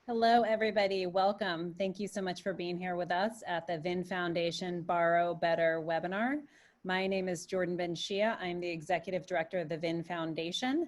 Hello, everybody. Welcome. Thank you so much for being here with us at the VIN Foundation Borrow Better webinar. My name is Jordan Ben-Shia. I'm the Executive Director of the VIN Foundation,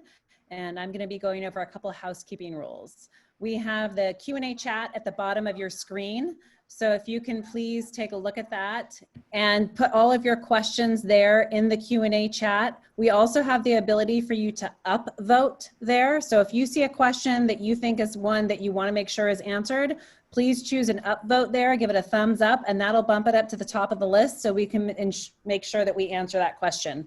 and I'm going to be going over a couple of housekeeping rules. We have the Q&A chat at the bottom of your screen. So if you can please take a look at that and put all of your questions there in the Q&A chat. We also have the ability for you to upvote there. So if you see a question that you think is one that you want to make sure is answered, please choose an upvote there, give it a thumbs up, and that'll bump it up to the top of the list so we can make sure that we answer that question.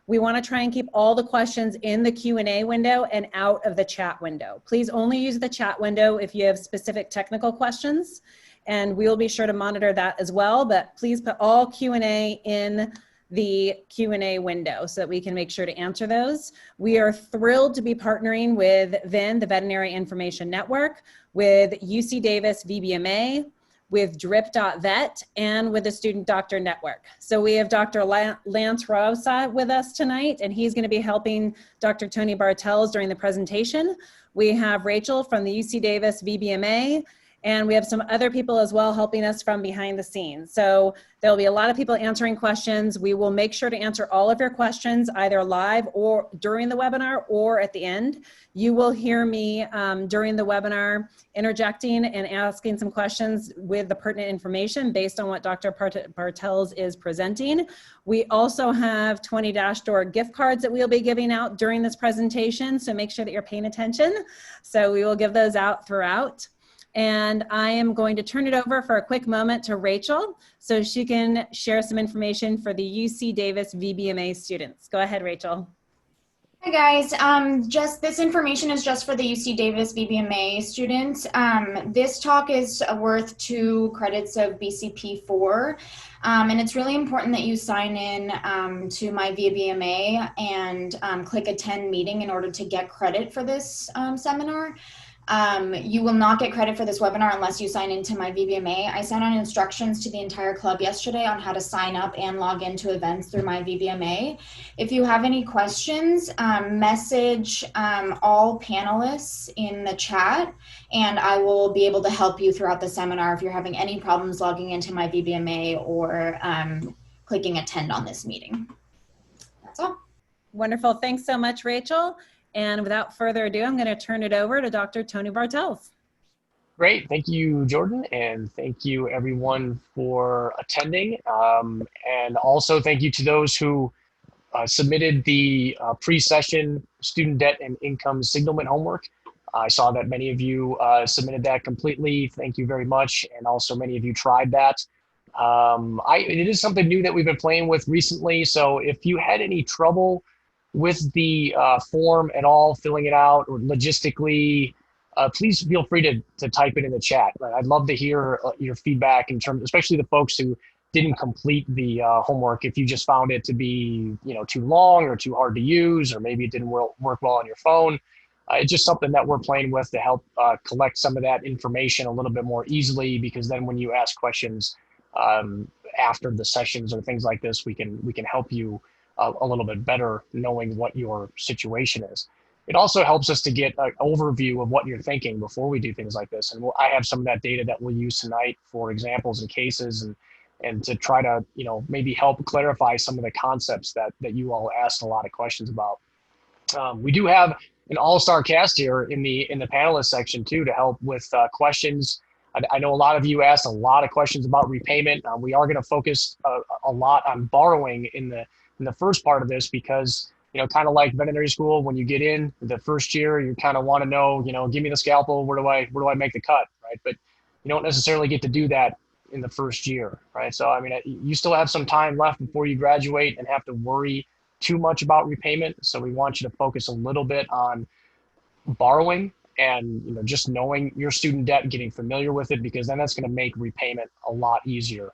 We want to try and keep all the questions in the Q&A window and out of the chat window. Please only use the chat window if you have specific technical questions, and we'll be sure to monitor that as well, but please put all Q&A in the Q&A window so that we can make sure to answer those. We are thrilled to be partnering with VIN, the Veterinary Information Network, with UC Davis VBMA, with drip.vet, and with the Student Doctor Network. So we have Dr. Lance Rosa with us tonight, and he's going to be helping Dr. Tony Bartels during the presentation. We have Rachel from the UC Davis VBMA, and we have some other people as well helping us from behind the scenes. So there'll be a lot of people answering questions. We will make sure to answer all of your questions either live or during the webinar or at the end. You will hear me during the webinar interjecting and asking some questions with the pertinent information based on what Dr. Bartels is presenting. We also have 20 Dash Door gift cards that we'll be giving out during this presentation, so make sure that you're paying attention. So we will give those out throughout. And I am going to turn it over for a quick moment to Rachel so she can share some information for the UC Davis VBMA students. Go ahead, Rachel. Hi guys, this information is just for the UC Davis VBMA students. This talk is worth 2 credits of BCP4, and it's really important that you sign in to my VBMA and click attend meeting in order to get credit for this seminar. You will not get credit for this webinar unless you sign into my VBMA. I sent out instructions to the entire club yesterday on how to sign up and log into events through my VBMA. If you have any questions, message all panelists in the chat, and I will be able to help you throughout the seminar if you're having any problems logging into my VBMA or clicking attend on this meeting. That's all. Wonderful. Thanks so much, Rachel. And without further ado, I'm going to turn it over to Dr. Tony Bartels. Great. Thank you, Jordan. And thank you, everyone, for attending. And also thank you to those who submitted the pre-session student debt and income signalment homework. I saw that many of you submitted that completely. Thank you very much. And also many of you tried that. It is something new that we've been playing with recently. So if you had any trouble with the form at all, filling it out, or logistically, please feel free to type it in the chat. I'd love to hear your feedback in terms, especially the folks who didn't complete the homework. If you just found it to be, too long or too hard to use, or maybe it didn't work well on your phone. It's just something that we're playing with to help collect some of that information a little bit more easily, because then when you ask questions after the sessions or things like this, we can help you a little bit better knowing what your situation is. It also helps us to get an overview of what you're thinking before we do things like this. And I have some of that data that we'll use tonight for examples and cases and to try to, maybe help clarify some of the concepts that you all asked a lot of questions about. We do have an all-star cast here in the panelist section too, to help with questions. I know a lot of you asked a lot of questions about repayment. We are going to focus a lot on borrowing in the first part of this, because kind of like veterinary school, when you get in the first year, you kind of want to know, give me the scalpel, where do I make the cut, right? But you don't necessarily get to do that in the first year, right? So I mean, you still have some time left before you graduate and have to worry too much about repayment. So we want you to focus a little bit on borrowing and just knowing your student debt and getting familiar with it, because then that's going to make repayment a lot easier.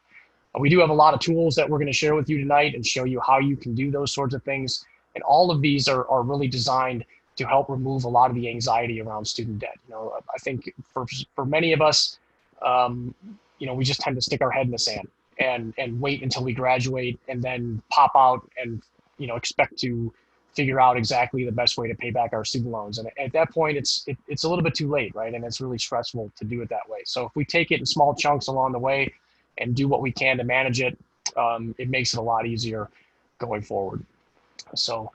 We do have a lot of tools that we're going to share with you tonight and show you how you can do those sorts of things. And all of these are really designed to help remove a lot of the anxiety around student debt. I think for many of us, we just tend to stick our head in the sand and wait until we graduate and then pop out and expect to figure out exactly the best way to pay back our student loans. And at that point, it's a little bit too late, right? And it's really stressful to do it that way. So if we take it in small chunks along the way and do what we can to manage it, it makes it a lot easier going forward. So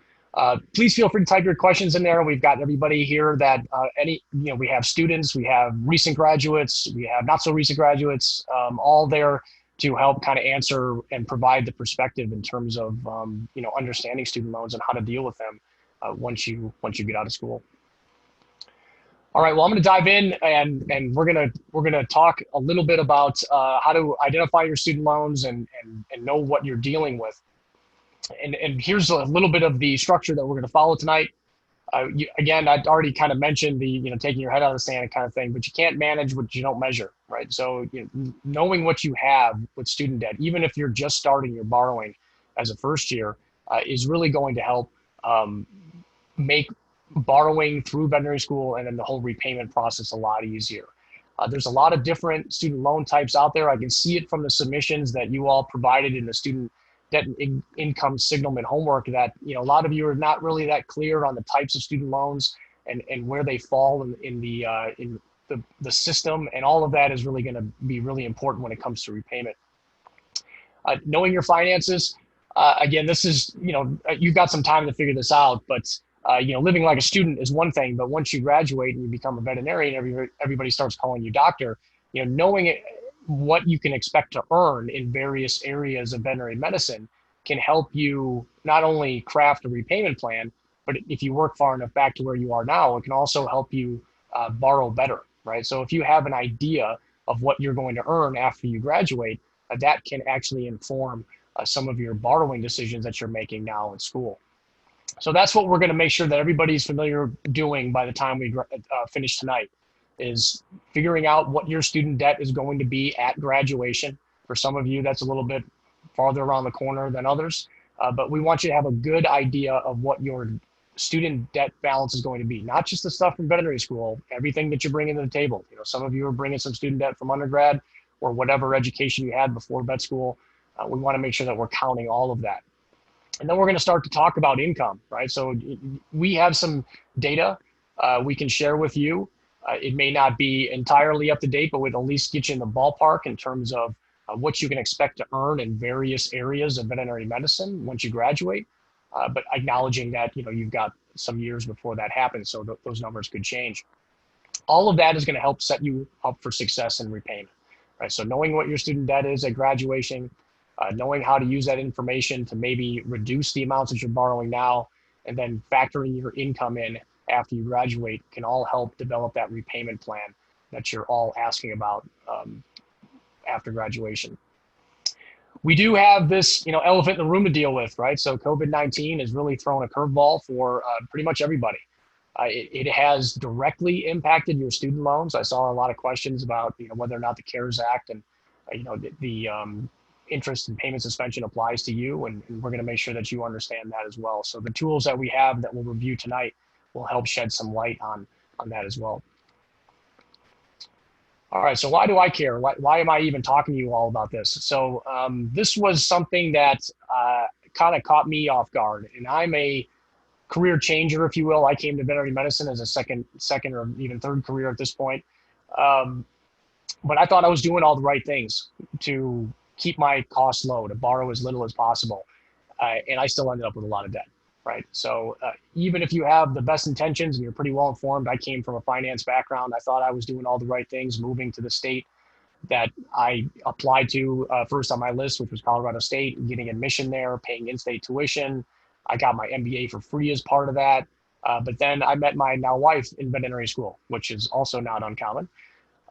please feel free to type your questions in there. We've got everybody here that we have students, we have recent graduates, we have not so recent graduates, all there to help kind of answer and provide the perspective in terms of understanding student loans and how to deal with them once you get out of school. All right, well, I'm going to dive in and we're gonna talk a little bit about how to identify your student loans and know what you're dealing with. And here's a little bit of the structure that we're going to follow tonight. Again, I'd already kind of mentioned the taking your head out of the sand kind of thing, but you can't manage what you don't measure, right? So knowing what you have with student debt, even if you're just starting your borrowing as a first year, is really going to help make borrowing through veterinary school and then the whole repayment process a lot easier. There's a lot of different student loan types out there. I can see it from the submissions that you all provided in the student debt and income signalment homework that a lot of you are not really that clear on the types of student loans and where they fall in the system, and all of that is really going to be really important when it comes to repayment. Knowing your finances, again, this is you've got some time to figure this out, but living like a student is one thing, but once you graduate and you become a veterinarian, everybody starts calling you doctor. Knowing it, what you can expect to earn in various areas of veterinary medicine can help you not only craft a repayment plan, but if you work far enough back to where you are now, it can also help you borrow better, right? So if you have an idea of what you're going to earn after you graduate, that can actually inform some of your borrowing decisions that you're making now in school. So that's what we're going to make sure that everybody's familiar doing by the time we finish tonight, is figuring out what your student debt is going to be at graduation. For some of you, that's a little bit farther around the corner than others, but we want you to have a good idea of what your student debt balance is going to be, not just the stuff from veterinary school, everything that you're bringing to the table. Some of you are bringing some student debt from undergrad or whatever education you had before vet school. We want to make sure that we're counting all of that. And then we're going to start to talk about income, right? So we have some data we can share with you. It may not be entirely up to date, but we'd at least get you in the ballpark in terms of what you can expect to earn in various areas of veterinary medicine once you graduate, but acknowledging that you've got some years before that happens, so those numbers could change. All of that is going to help set you up for success in repayment, right? So knowing what your student debt is at graduation, knowing how to use that information to maybe reduce the amounts that you're borrowing now, and then factoring your income in after you graduate can all help develop that repayment plan that you're all asking about after graduation. We do have this, elephant in the room to deal with, right? So COVID-19 has really thrown a curveball for pretty much everybody. It has directly impacted your student loans. I saw a lot of questions about, whether or not the CARES Act and, the interest and payment suspension applies to you, and we're going to make sure that you understand that as well. So the tools that we have that we'll review tonight will help shed some light on that as well. All right, so why do I care? Why am I even talking to you all about this? So this was something that kind of caught me off guard, and I'm a career changer, if you will. I came to veterinary medicine as a second or even third career at this point. But I thought I was doing all the right things to keep my costs low, to borrow as little as possible. And I still ended up with a lot of debt, right? So even if you have the best intentions and you're pretty well informed, I came from a finance background. I thought I was doing all the right things, moving to the state that I applied to first on my list, which was Colorado State, getting admission there, paying in-state tuition. I got my MBA for free as part of that. But then I met my now wife in veterinary school, which is also not uncommon.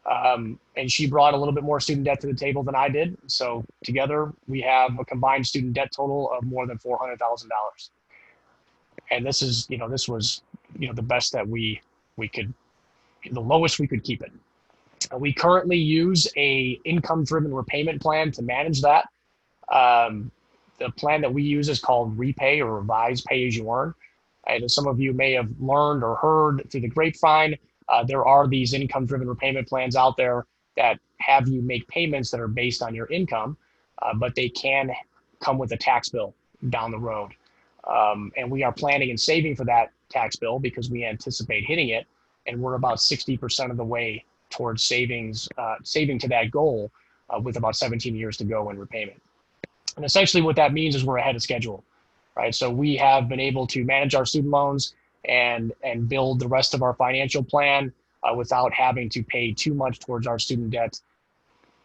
And she brought a little bit more student debt to the table than I did. So together we have a combined student debt total of more than $400,000. And this is, this was, the best that we could, the lowest we could keep it. We currently use a income-driven repayment plan to manage that. The plan that we use is called Repay or Revise Pay As You Earn. And as some of you may have learned or heard through the grapevine, there are these income-driven repayment plans out there that have you make payments that are based on your income, but they can come with a tax bill down the road. And we are planning and saving for that tax bill because we anticipate hitting it. And we're about 60% of the way towards saving to that goal with about 17 years to go in repayment. And essentially what that means is we're ahead of schedule, right? So we have been able to manage our student loans and build the rest of our financial plan without having to pay too much towards our student debt,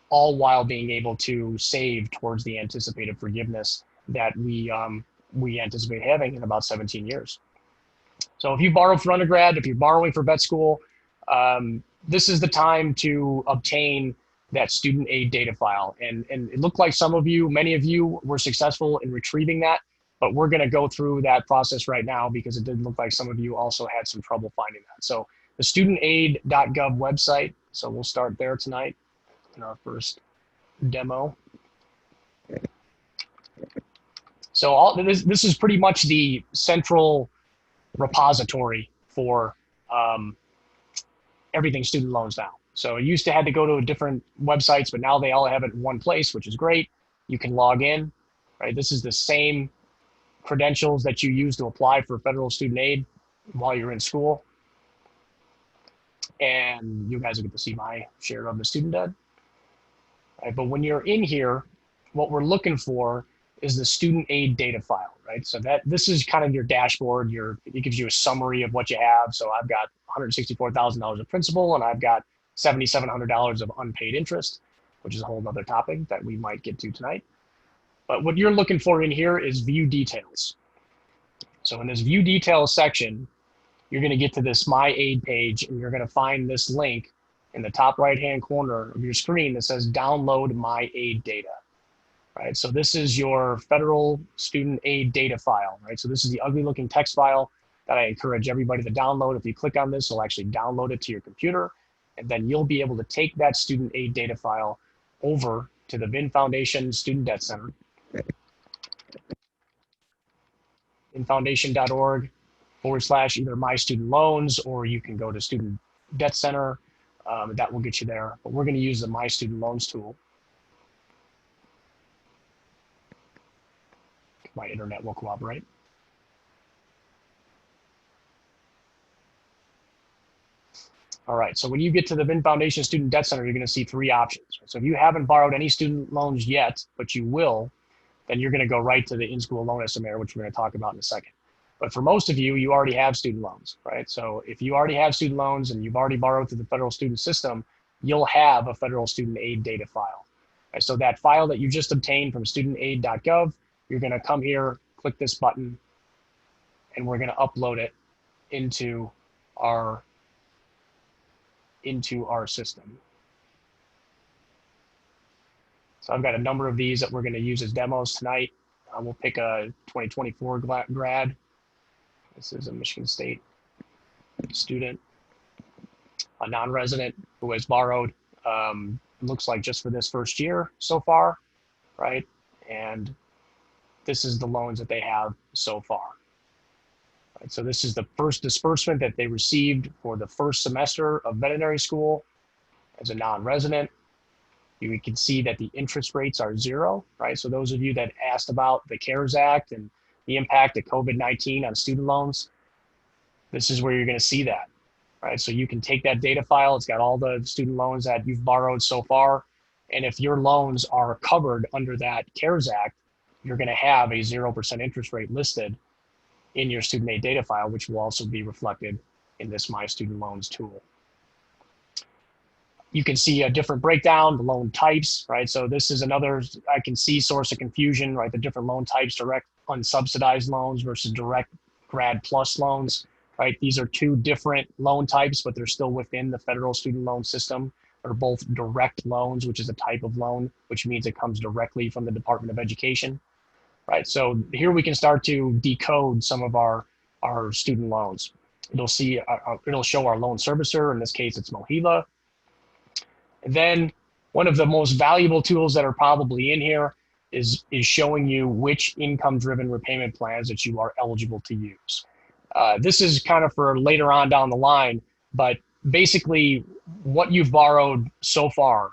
all while being able to save towards the anticipated forgiveness that we anticipate having in about 17 years. So if you borrowed for undergrad, if you're borrowing for vet school, this is the time to obtain that student aid data file. And it looked like many of you were successful in retrieving that, but we're gonna go through that process right now because it did look like some of you also had some trouble finding that. So the studentaid.gov website, so we'll start there tonight in our first demo. So this is pretty much the central repository for everything student loans now. So it used to have to go to different websites, but now they all have it in one place, which is great. You can log in, right? This is the same credentials that you use to apply for federal student aid while you're in school. And you guys will get to see my share of the student debt. Right? But when you're in here, what we're looking for is the student aid data file, right? So this is kind of your dashboard. It gives you a summary of what you have. So I've got $164,000 of principal, and I've got $7,700 of unpaid interest, which is a whole other topic that we might get to tonight. But what you're looking for in here is view details. So in this view details section, you're going to get to this My Aid page, and you're going to find this link in the top right-hand corner of your screen that says download My Aid data. Right, so this is your federal student aid data file, right? So this is the ugly looking text file that I encourage everybody to download. If you click on this, it'll actually download it to your computer, and then you'll be able to take that student aid data file over to the VIN Foundation Student Debt Center, vinfoundation.org / either My Student Loans, or you can go to Student Debt Center. That will get you there, but we're going to use the My Student Loans tool. My internet will cooperate. All right, so when you get to the VIN Foundation Student Debt Center, you're going to see three options. So if you haven't borrowed any student loans yet, but you will, then you're going to go right to the in-school loan estimator, which we're going to talk about in a second. But for most of you, you already have student loans, right? So if you already have student loans and you've already borrowed through the federal student system, you'll have a federal student aid data file. Right, so that file that you just obtained from studentaid.gov, you're going to come here, click this button, and we're going to upload it into our system. So I've got a number of these that we're going to use as demos tonight. We'll pick a 2024 grad. This is a Michigan State student, a non-resident who has borrowed, looks like just for this first year so far, right? And this is the loans that they have so far. Right, so this is the first disbursement that they received for the first semester of veterinary school as a non-resident. You can see that the interest rates are 0, right? So those of you that asked about the CARES Act and the impact of COVID-19 on student loans, this is where you're going to see that, right? So you can take that data file. It's got all the student loans that you've borrowed so far. And if your loans are covered under that CARES Act, you're going to have a 0% interest rate listed in your student aid data file, which will also be reflected in this My Student Loans tool. You can see a different breakdown, the loan types, right? So this is another, I can see source of confusion, right? The different loan types, direct unsubsidized loans versus direct grad plus loans, right? These are two different loan types, but they're still within the federal student loan system. They're both direct loans, which is a type of loan, which means it comes directly from the Department of Education. Right, so here we can start to decode some of our student loans. It'll show our loan servicer. In this case, it's Mohiva. And then one of the most valuable tools that are probably in here is showing you which income-driven repayment plans that you are eligible to use. This is kind of for later on down the line, but basically what you've borrowed so far,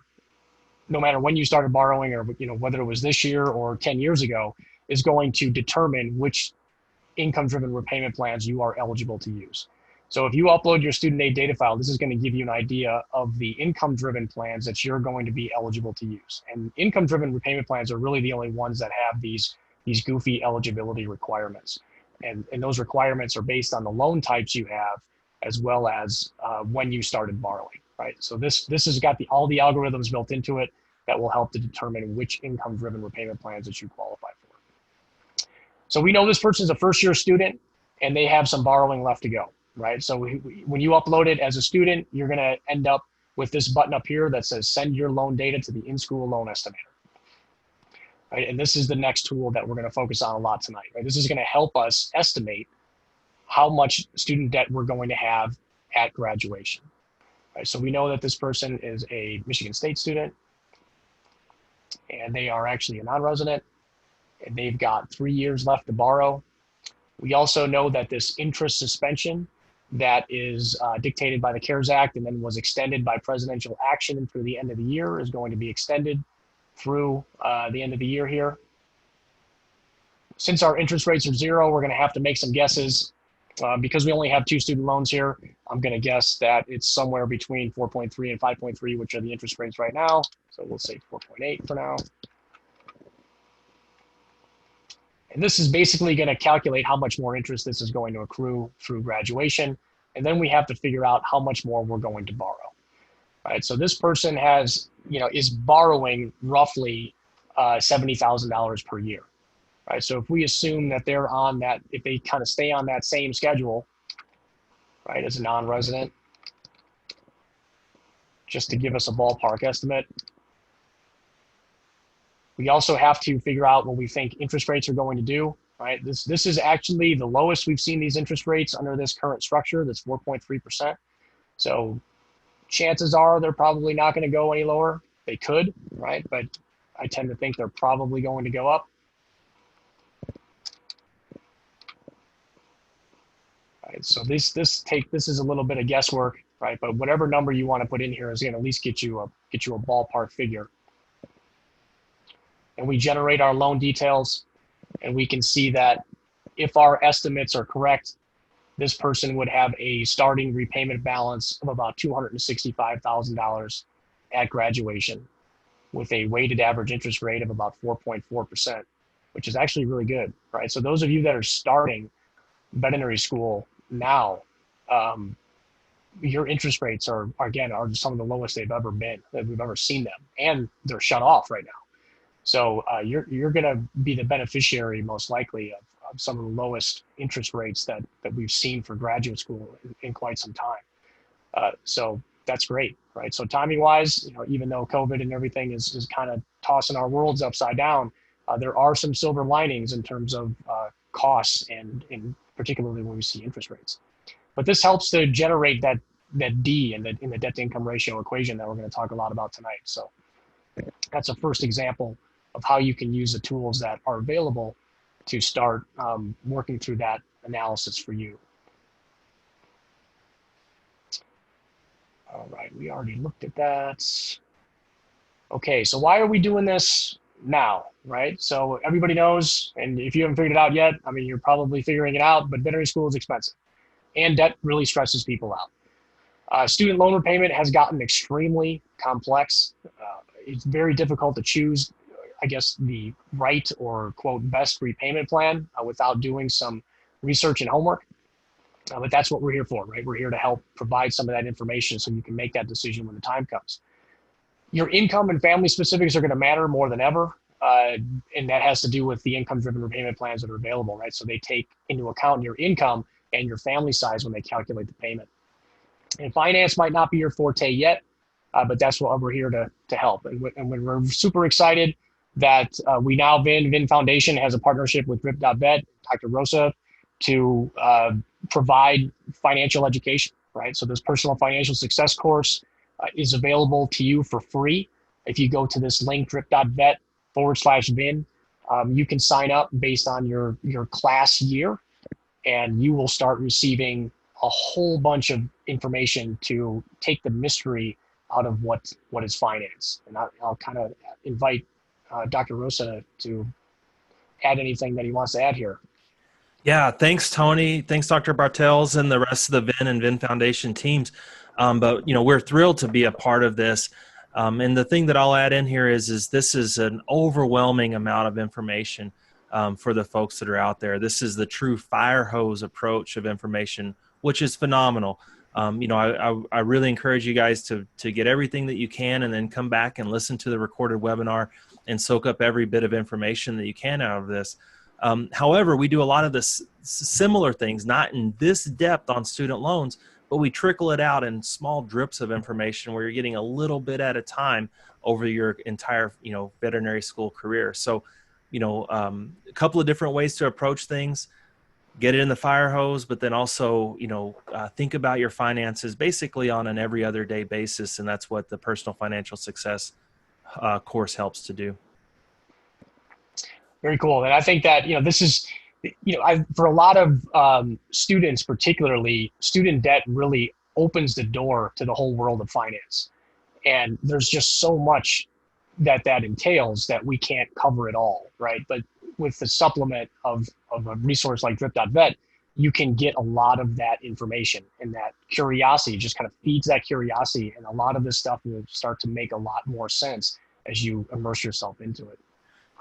no matter when you started borrowing or whether it was this year or 10 years ago, is going to determine which income-driven repayment plans you are eligible to use. So if you upload your student aid data file, this is going to give you an idea of the income-driven plans that you're going to be eligible to use. And income-driven repayment plans are really the only ones that have these goofy eligibility requirements. And those requirements are based on the loan types you have, as well as when you started borrowing, right? So this has got all the algorithms built into it that will help to determine which income-driven repayment plans that you qualify for. So we know this person's a first-year student, and they have some borrowing left to go, right? So when you upload it as a student, you're going to end up with this button up here that says send your loan data to the in-school loan estimator. Right? And this is the next tool that we're going to focus on a lot tonight. Right? This is going to help us estimate how much student debt we're going to have at graduation. Right? So we know that this person is a Michigan State student, and they are actually a non-resident, and they've got 3 years left to borrow. We also know that this interest suspension that is dictated by the CARES Act and then was extended by presidential action through the end of the year is going to be extended through the end of the year here. Since our interest rates are zero, we're going to have to make some guesses. Because we only have 2 student loans here, I'm going to guess that it's somewhere between 4.3 and 5.3, which are the interest rates right now. So we'll say 4.8 for now. And this is basically going to calculate how much more interest this is going to accrue through graduation. And then we have to figure out how much more we're going to borrow. Right? So this person has, is borrowing roughly $70,000 per year. Right, so if we assume that they're on that, if they kind of stay on that same schedule, right, as a non-resident, just to give us a ballpark estimate, we also have to figure out what we think interest rates are going to do, right? This is actually the lowest we've seen these interest rates under this current structure, that's 4.3%. So chances are they're probably not going to go any lower. They could, right? But I tend to think they're probably going to go up. Right, so this is a little bit of guesswork, right? But whatever number you want to put in here is going to at least get you a ballpark figure. And we generate our loan details, and we can see that if our estimates are correct, this person would have a starting repayment balance of about $265,000 at graduation, with a weighted average interest rate of about 4.4%, which is actually really good, right? So those of you that are starting veterinary school now, your interest rates are some of the lowest they've ever been, that we've ever seen them, and they're shut off right now. So you're going to be the beneficiary most likely of some of the lowest interest rates that we've seen for graduate school in quite some time. So that's great, right? So timing wise, even though COVID and everything is kind of tossing our worlds upside down, there are some silver linings in terms of costs and particularly when we see interest rates. But this helps to generate that D in the debt to income ratio equation that we're going to talk a lot about tonight. So that's a first example of how you can use the tools that are available to start working through that analysis for you. All right, we already looked at that. Okay, so why are we doing this now, right? So everybody knows, and if you haven't figured it out yet, I mean, you're probably figuring it out, but veterinary school is expensive, and debt really stresses people out. Student loan repayment has gotten extremely complex. It's very difficult to choose, I guess, the right or quote best repayment plan without doing some research and homework. But that's what we're here for, right? We're here to help provide some of that information so you can make that decision when the time comes. Your income and family specifics are going to matter more than ever. And that has to do with the income-driven repayment plans that are available, right? So they take into account your income and your family size when they calculate the payment. And finance might not be your forte yet, but that's what we're here to help. And we're super excited that we now, VIN Foundation has a partnership with Rip.vet, Dr. Rosa, to provide financial education, right? So this personal financial success course is available to you for free. If you go to this link, drip.vet/VIN, you can sign up based on your class year, and you will start receiving a whole bunch of information to take the mystery out of what is finance. And I'll kind of invite Dr. Rosa to add anything that he wants to add here. Yeah, thanks, Tony. Thanks, Dr. Bartels and the rest of the VIN and VIN Foundation teams. But we're thrilled to be a part of this. And the thing that I'll add in here is this is an overwhelming amount of information for the folks that are out there. This is the true fire hose approach of information, which is phenomenal. I really encourage you guys to get everything that you can and then come back and listen to the recorded webinar and soak up every bit of information that you can out of this. However, we do a lot of this similar things, not in this depth on student loans, but we trickle it out in small drips of information where you're getting a little bit at a time over your entire, veterinary school career. So, a couple of different ways to approach things. Get it in the fire hose, but then also, think about your finances basically on an every other day basis. And that's what the personal financial success course helps to do. Very cool. And I think that, this is, for a lot of students, particularly, student debt really opens the door to the whole world of finance. And there's just so much that entails that we can't cover it all, right? But with the supplement of a resource like drip.vet, you can get a lot of that information, and that curiosity just kind of feeds that curiosity. And a lot of this stuff will start to make a lot more sense as you immerse yourself into it.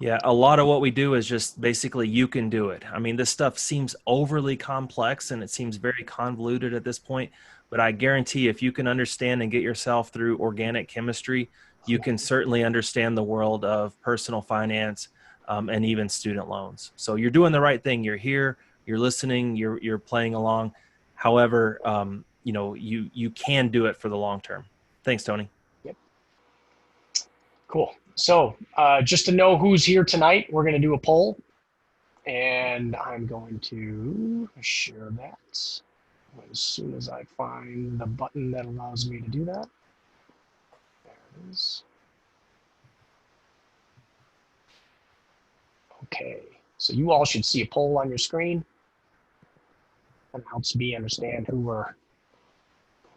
Yeah, a lot of what we do is just basically you can do it. I mean, this stuff seems overly complex and it seems very convoluted at this point, but I guarantee if you can understand and get yourself through organic chemistry, you can certainly understand the world of personal finance and even student loans. So you're doing the right thing. You're here, you're listening, you're playing along. However, you can do it for the long term. Thanks, Tony. Yep. Cool. So just to know who's here tonight, we're going to do a poll, and I'm going to share that as soon as I find the button that allows me to do that. There it is. Okay, so you all should see a poll on your screen. That helps me understand who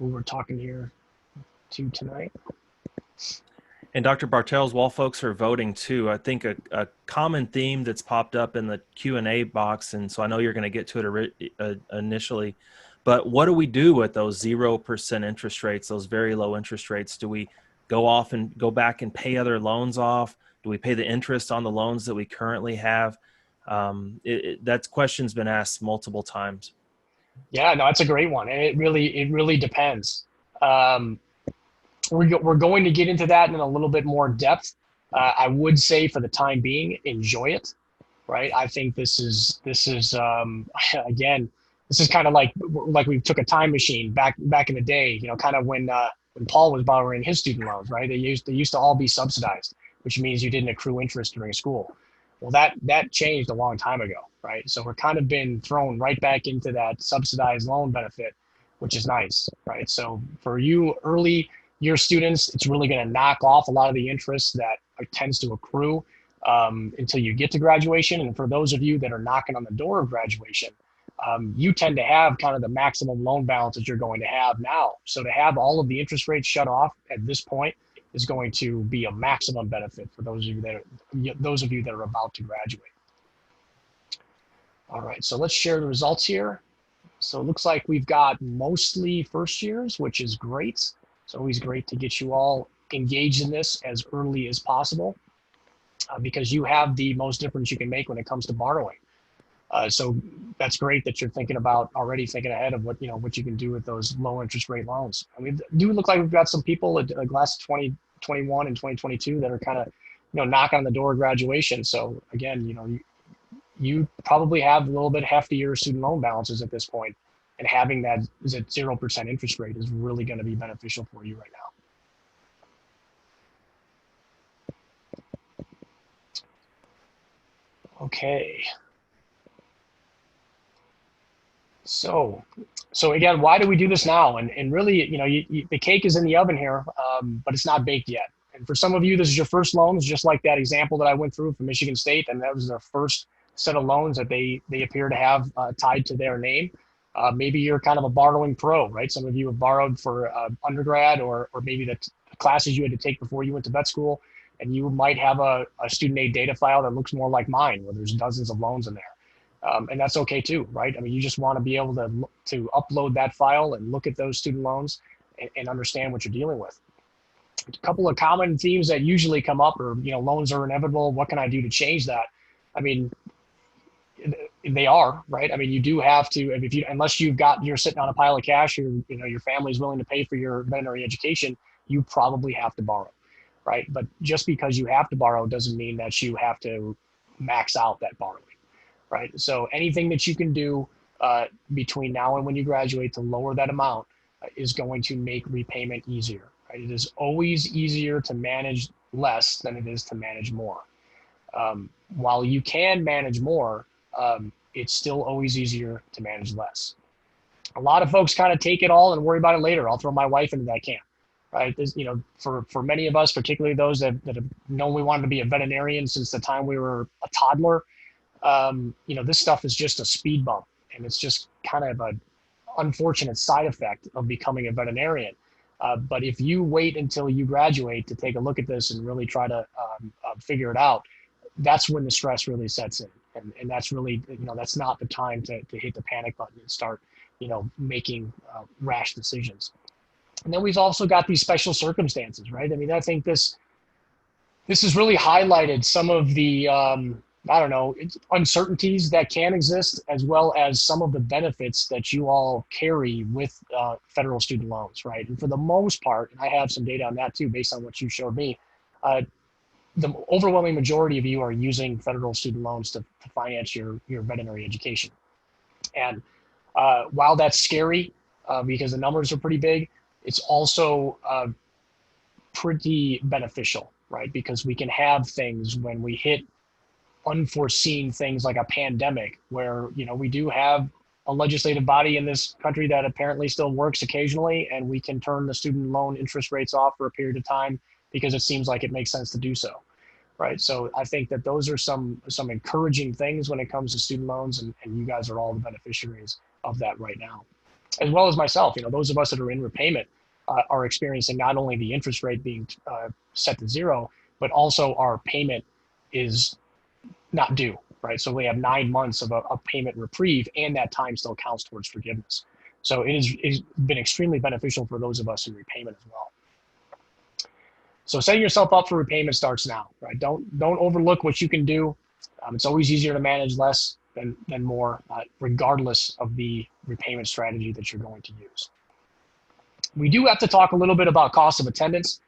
we're talking here to tonight. And Dr. Bartels, while folks are voting too, I think a common theme that's popped up in the Q&A box, and so I know you're going to get to it initially, but what do we do with those 0% interest rates, those very low interest rates? Do we go back and pay other loans off? Do we pay the interest on the loans that we currently have? That question's been asked multiple times. Yeah, no, that's a great one. And it really depends. We're going to get into that in a little bit more depth. I would say for the time being, enjoy it, right? I think this is again, this is kind of like we took a time machine back in the day, kind of when Paul was borrowing his student loans, right? They used to all be subsidized, which means you didn't accrue interest during school. Well, that changed a long time ago, right? So we're kind of been thrown right back into that subsidized loan benefit, which is nice, right? So for you early year students, it's really going to knock off a lot of the interest that tends to accrue until you get to graduation. And for those of you that are knocking on the door of graduation, you tend to have kind of the maximum loan balance that you're going to have now. So to have all of the interest rates shut off at this point is going to be a maximum benefit for those of you that are about to graduate. All right, so let's share the results here. So it looks like we've got mostly first years, which is great. It's always great to get you all engaged in this as early as possible because you have the most difference you can make when it comes to borrowing. So that's great that you're already thinking ahead of what you can do with those low interest rate loans. And we do look like we've got some people at class 2021 and 2022 that are kind of, knocking on the door of graduation. So again, you probably have a little bit heftier student loan balances at this point, and having that is at 0% interest rate is really going to be beneficial for you right now. Okay. So again, why do we do this now? And really, the cake is in the oven here, but it's not baked yet. And for some of you, this is your first loans, just like that example that I went through from Michigan State, and that was their first set of loans that they appear to have tied to their name. Maybe you're kind of a borrowing pro, right? Some of you have borrowed for undergrad or maybe the classes you had to take before you went to vet school, and you might have a student aid data file that looks more like mine, where there's dozens of loans in there. And that's okay too, right? I mean, you just want to be able to upload that file and look at those student loans and understand what you're dealing with. A couple of common themes that usually come up are, loans are inevitable. What can I do to change that? I mean, they are, right? I mean, you do have to, unless you're sitting on a pile of cash, your family's willing to pay for your veterinary education, you probably have to borrow, right? But just because you have to borrow doesn't mean that you have to max out that borrowing, right? So anything that you can do between now and when you graduate to lower that amount is going to make repayment easier, right? It is always easier to manage less than it is to manage more. While you can manage more, it's still always easier to manage less. A lot of folks kind of take it all and worry about it later. I'll throw my wife into that camp, right? For many of us, particularly those that have known we wanted to be a veterinarian since the time we were a toddler, this stuff is just a speed bump, and it's just kind of an unfortunate side effect of becoming a veterinarian. But if you wait until you graduate to take a look at this and really try to figure it out, that's when the stress really sets in. And that's really, that's not the time to hit the panic button and start, making rash decisions. And then we've also got these special circumstances, right? I mean, I think this has really highlighted some of the, uncertainties that can exist, as well as some of the benefits that you all carry with federal student loans, right? And for the most part, and I have some data on that too, based on what you showed me, the overwhelming majority of you are using federal student loans to finance your veterinary education. And while that's scary because the numbers are pretty big, it's also pretty beneficial, right? Because we can have things when we hit unforeseen things like a pandemic, where we do have a legislative body in this country that apparently still works occasionally, and we can turn the student loan interest rates off for a period of time because it seems like it makes sense to do so, right? So I think that those are some encouraging things when it comes to student loans, and you guys are all the beneficiaries of that right now, as well as myself. Those of us that are in repayment are experiencing not only the interest rate being set to zero, but also our payment is not due, right? So we have 9 months of a payment reprieve, and that time still counts towards forgiveness. So it's been extremely beneficial for those of us in repayment as well. So setting yourself up for repayment starts now, right? Don't overlook what you can do. It's always easier to manage less than more, regardless of the repayment strategy that you're going to use. We do have to talk a little bit about cost of attendance.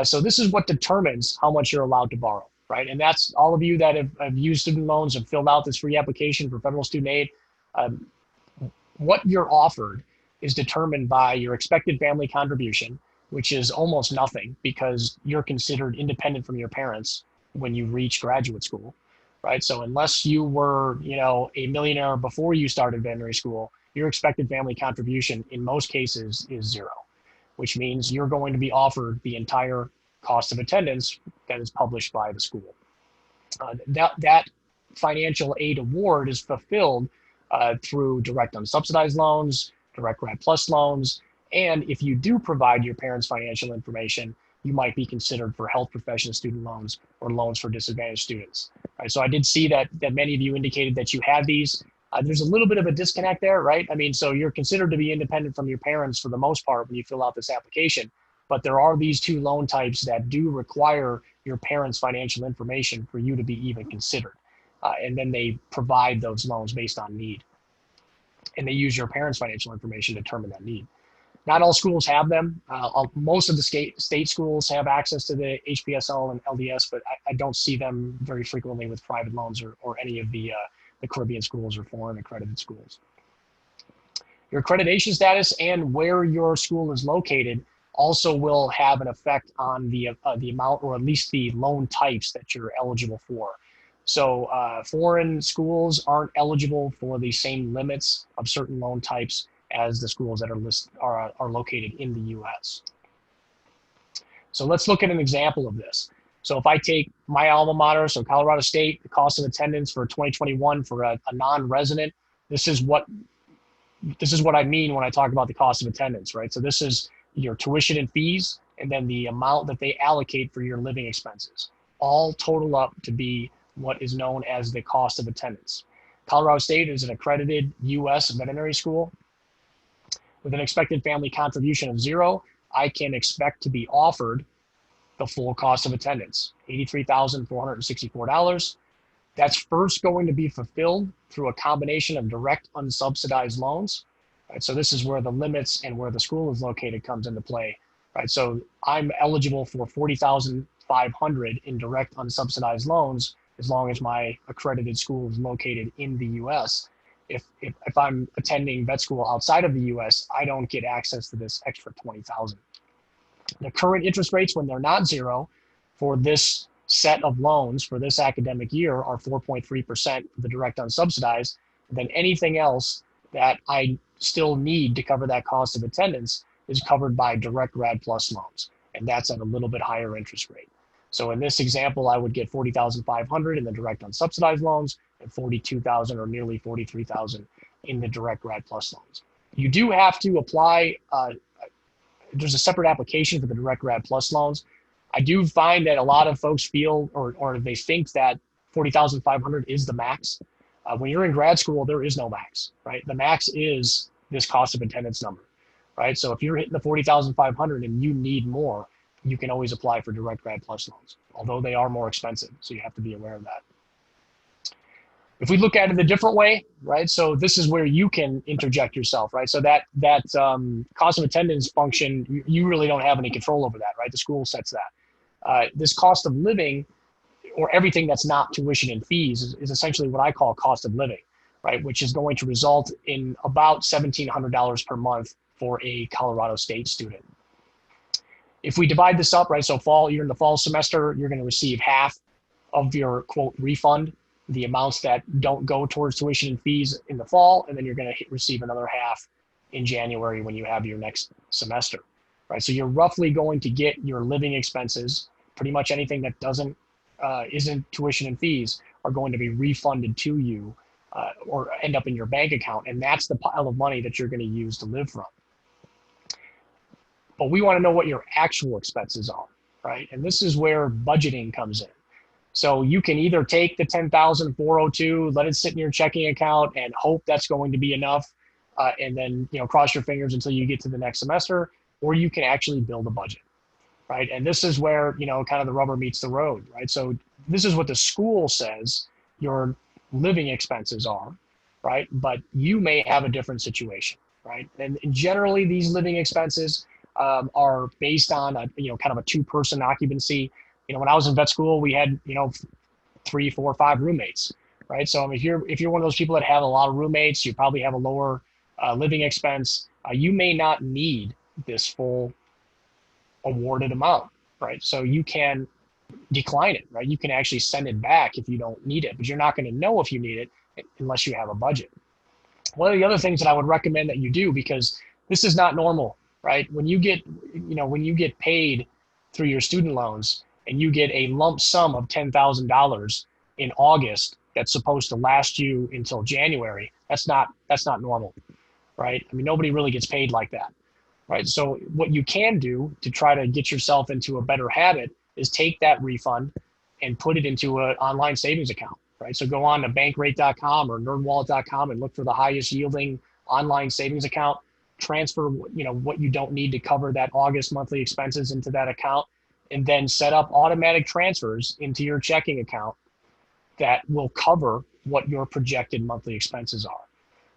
So this is what determines how much you're allowed to borrow, right? And that's all of you that have used student loans and filled out this free application for federal student aid. What you're offered is determined by your expected family contribution, which is almost nothing because you're considered independent from your parents when you reach graduate school, right? So unless you were, a millionaire before you started veterinary school, your expected family contribution in most cases is zero, which means you're going to be offered the entire cost of attendance that is published by the school. That financial aid award is fulfilled through direct unsubsidized loans, direct grad plus loans, and if you do provide your parents' financial information, you might be considered for health profession student loans or loans for disadvantaged students. Right? So I did see that many of you indicated that you had these. There's a little bit of a disconnect there, right? I mean, so you're considered to be independent from your parents for the most part when you fill out this application, but there are these two loan types that do require your parents' financial information for you to be even considered. And then they provide those loans based on need. And they use your parents' financial information to determine that need. Not all schools have them. Most of the state schools have access to the Hpsl and LDS, but I don't see them very frequently with private loans or any of the Caribbean schools or foreign accredited schools. Your accreditation status and where your school is located also will have an effect on the amount, or at least the loan types that you're eligible for. So foreign schools aren't eligible for the same limits of certain loan types as the schools that are located in the US. So let's look at an example of this. So if I take my alma mater, so Colorado State, the cost of attendance for 2021 for a non-resident, this is what I mean when I talk about the cost of attendance, right? So this is your tuition and fees, and then the amount that they allocate for your living expenses, all total up to be what is known as the cost of attendance. Colorado State is an accredited U.S. veterinary school. With an expected family contribution of 0, I can expect to be offered the full cost of attendance, $83,464. That's first going to be fulfilled through a combination of direct unsubsidized loans. Right? So this is where the limits and where the school is located comes into play. Right? So I'm eligible for $40,500 in direct unsubsidized loans as long as my accredited school is located in the U.S. If I'm attending vet school outside of the U.S., I don't get access to this extra $20,000. The current interest rates, when they're not 0, for this set of loans for this academic year are 4.3% for the direct unsubsidized. Then anything else that I still need to cover that cost of attendance is covered by direct Grad Plus loans, and that's at a little bit higher interest rate. So in this example, I would get $40,500 in the direct unsubsidized loans and $42,000 or nearly $43,000 in the direct Grad Plus loans. You do have to apply. There's a separate application for the direct Grad Plus loans. I do find that a lot of folks feel or they think that $40,500 is the max. When you're in grad school, there is no max, right? The max is this cost of attendance number, right? So if you're hitting the $40,500 and you need more, you can always apply for direct Grad Plus loans, although they are more expensive. So you have to be aware of that. If we look at it a different way, right? So this is where you can interject yourself, right? So that cost of attendance function, you really don't have any control over that, right? The school sets that. This cost of living, or everything that's not tuition and fees, is essentially what I call cost of living, right? Which is going to result in about $1,700 per month for a Colorado State student. If we divide this up, right? So you're in the fall semester, you're going to receive half of your quote refund, the amounts that don't go towards tuition and fees in the fall, and then you're going to receive another half in January when you have your next semester, right? So you're roughly going to get your living expenses, pretty much anything that isn't tuition and fees are going to be refunded to you or end up in your bank account, and that's the pile of money that you're going to use to live from. But we want to know what your actual expenses are, right? And this is where budgeting comes in. So you can either take the $10,402, let it sit in your checking account and hope that's going to be enough, and then cross your fingers until you get to the next semester, or you can actually build a budget, right? And this is where kind of the rubber meets the road, right? So this is what the school says your living expenses are, right? But you may have a different situation, right? And generally, these living expenses are based on a kind of a 2-person occupancy. When I was in vet school, we had 3, 4, 5 roommates, right? So if you're one of those people that have a lot of roommates, you probably have a lower living expense. You may not need this full awarded amount, right? So you can decline it, right? You can actually send it back if you don't need it, but you're not going to know if you need it unless you have a budget. One of the other things that I would recommend that you do, because this is not normal, right? When you get paid through your student loans and you get a lump sum of $10,000 in August that's supposed to last you until January, that's not normal, right? I mean, nobody really gets paid like that, right? So what you can do to try to get yourself into a better habit is take that refund and put it into an online savings account, right? So go on to bankrate.com or nerdwallet.com and look for the highest yielding online savings account, transfer what you don't need to cover that August monthly expenses into that account, and then set up automatic transfers into your checking account that will cover what your projected monthly expenses are,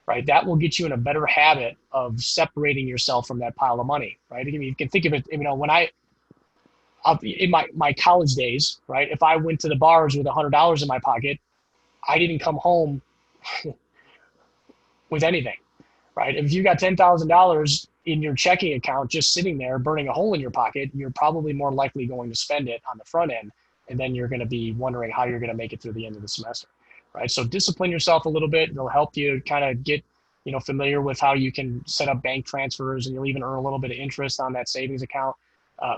right? That will get you in a better habit of separating yourself from that pile of money, right? I mean, you can think of it, when in my college days, right? If I went to the bars with $100 in my pocket, I didn't come home with anything, right? If you got $10,000 in your checking account just sitting there burning a hole in your pocket, you're probably more likely going to spend it on the front end, and then you're going to be wondering how you're going to make it through the end of the semester, right? So discipline yourself a little bit. It'll help you kind of get familiar with how you can set up bank transfers, and you'll even earn a little bit of interest on that savings account.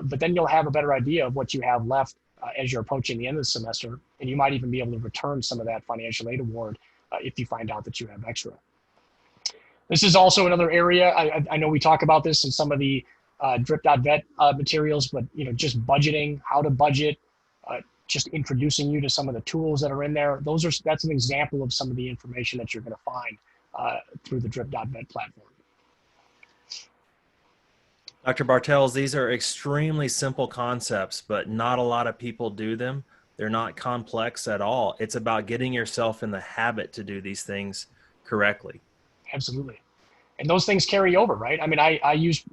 But then you'll have a better idea of what you have left as you're approaching the end of the semester, and you might even be able to return some of that financial aid award if you find out that you have extra. This is also another area. I know we talk about this in some of the drip.vet materials, but just budgeting, how to budget, just introducing you to some of the tools that are in there. That's an example of some of the information that you're going to find through the drip.vet platform. Dr. Bartels, these are extremely simple concepts, but not a lot of people do them. They're not complex at all. It's about getting yourself in the habit to do these things correctly. Absolutely. And those things carry over, right? I mean, I use,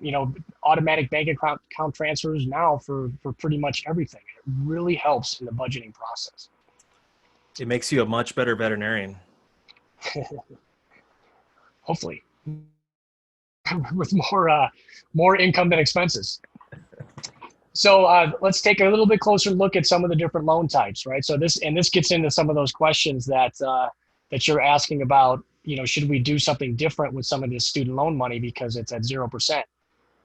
automatic bank account transfers now for pretty much everything. It really helps in the budgeting process. It makes you a much better veterinarian. Hopefully. With more income than expenses. So let's take a little bit closer look at some of the different loan types, right? So this gets into some of those questions that you're asking about, should we do something different with some of this student loan money because it's at 0%?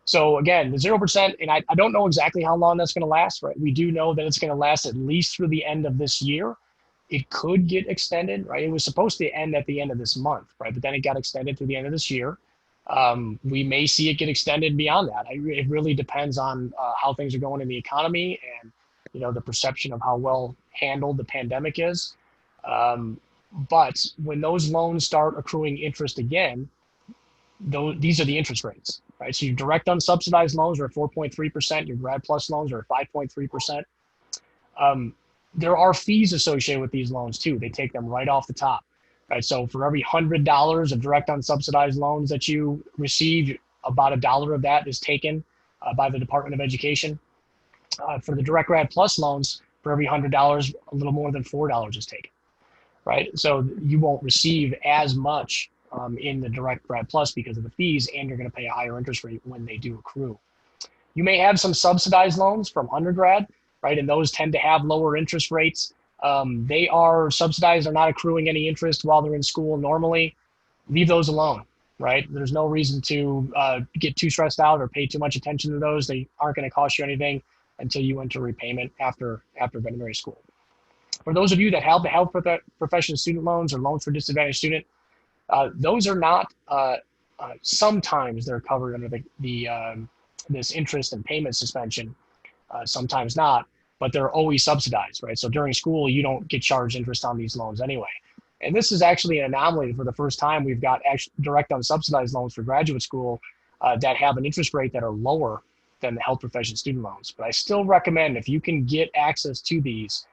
So again, the 0%, and I don't know exactly how long that's going to last, right? We do know that it's going to last at least through the end of this year. It could get extended, right? It was supposed to end at the end of this month, right? But then it got extended through the end of this year. We may see it get extended beyond that. It really depends on how things are going in the economy and, the perception of how well handled the pandemic is. But when those loans start accruing interest again, these are the interest rates, right? So your direct unsubsidized loans are at 4.3%. Your Grad Plus loans are at 5.3%. There are fees associated with these loans too. They take them right off the top. Right, so for every $100 of direct unsubsidized loans that you receive, about $1 of that is taken by the Department of Education. For the direct Grad Plus loans, for every $100, a little more than $4 is taken. Right, so you won't receive as much in the direct Grad Plus because of the fees, and you're going to pay a higher interest rate when they do accrue. You may have some subsidized loans from undergrad, right, and those tend to have lower interest rates. They are subsidized, they're not accruing any interest while they're in school normally. Leave those alone, right? There's no reason to get too stressed out or pay too much attention to those. They aren't going to cost you anything until you enter repayment after veterinary school. For those of you that have the health profession student loans or loans for disadvantaged student, those are not, sometimes they're covered under this interest and payment suspension, sometimes not. But they're always subsidized, right? So during school, you don't get charged interest on these loans anyway. And this is actually an anomaly. For the first time, we've got direct unsubsidized loans for graduate school that have an interest rate that are lower than the health profession student loans. But I still recommend, if you can get access to these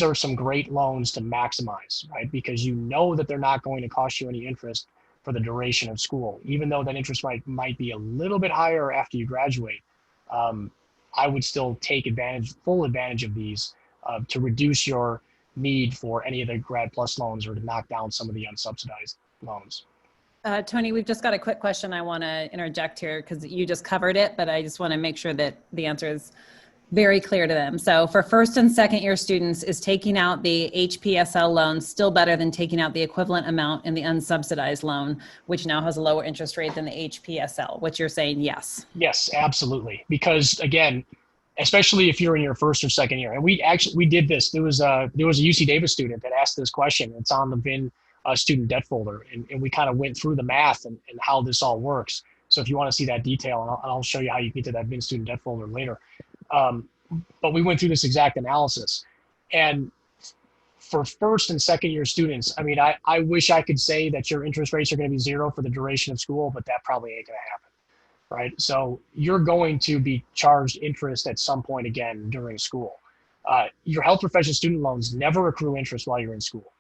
are some great loans to maximize, right? Because you know that they're not going to cost you any interest for the duration of school, even though that interest might be a little bit higher after you graduate. I would still take full advantage of these to reduce your need for any of the Grad Plus loans or to knock down some of the unsubsidized loans. Tony, we've just got a quick question I want to interject here because you just covered it, but I just want to make sure that the answer is very clear to them. So for first and second year students, is taking out the Hpsl loan still better than taking out the equivalent amount in the unsubsidized loan, which now has a lower interest rate than the Hpsl? Which you're saying yes. Yes, absolutely. Because again, especially if you're in your first or second year, and we did this. There was a UC Davis student that asked this question. It's on the VIN student debt folder, and we kind of went through the math and how this all works. So if you want to see that detail, and I'll show you how you get to that VIN student debt folder later. But we went through this exact analysis. And for first and second year students, I mean, I wish I could say that your interest rates are going to be zero for the duration of school, but that probably ain't going to happen, right? So you're going to be charged interest at some point again during school. Your health profession student loans never accrue interest while you're in school,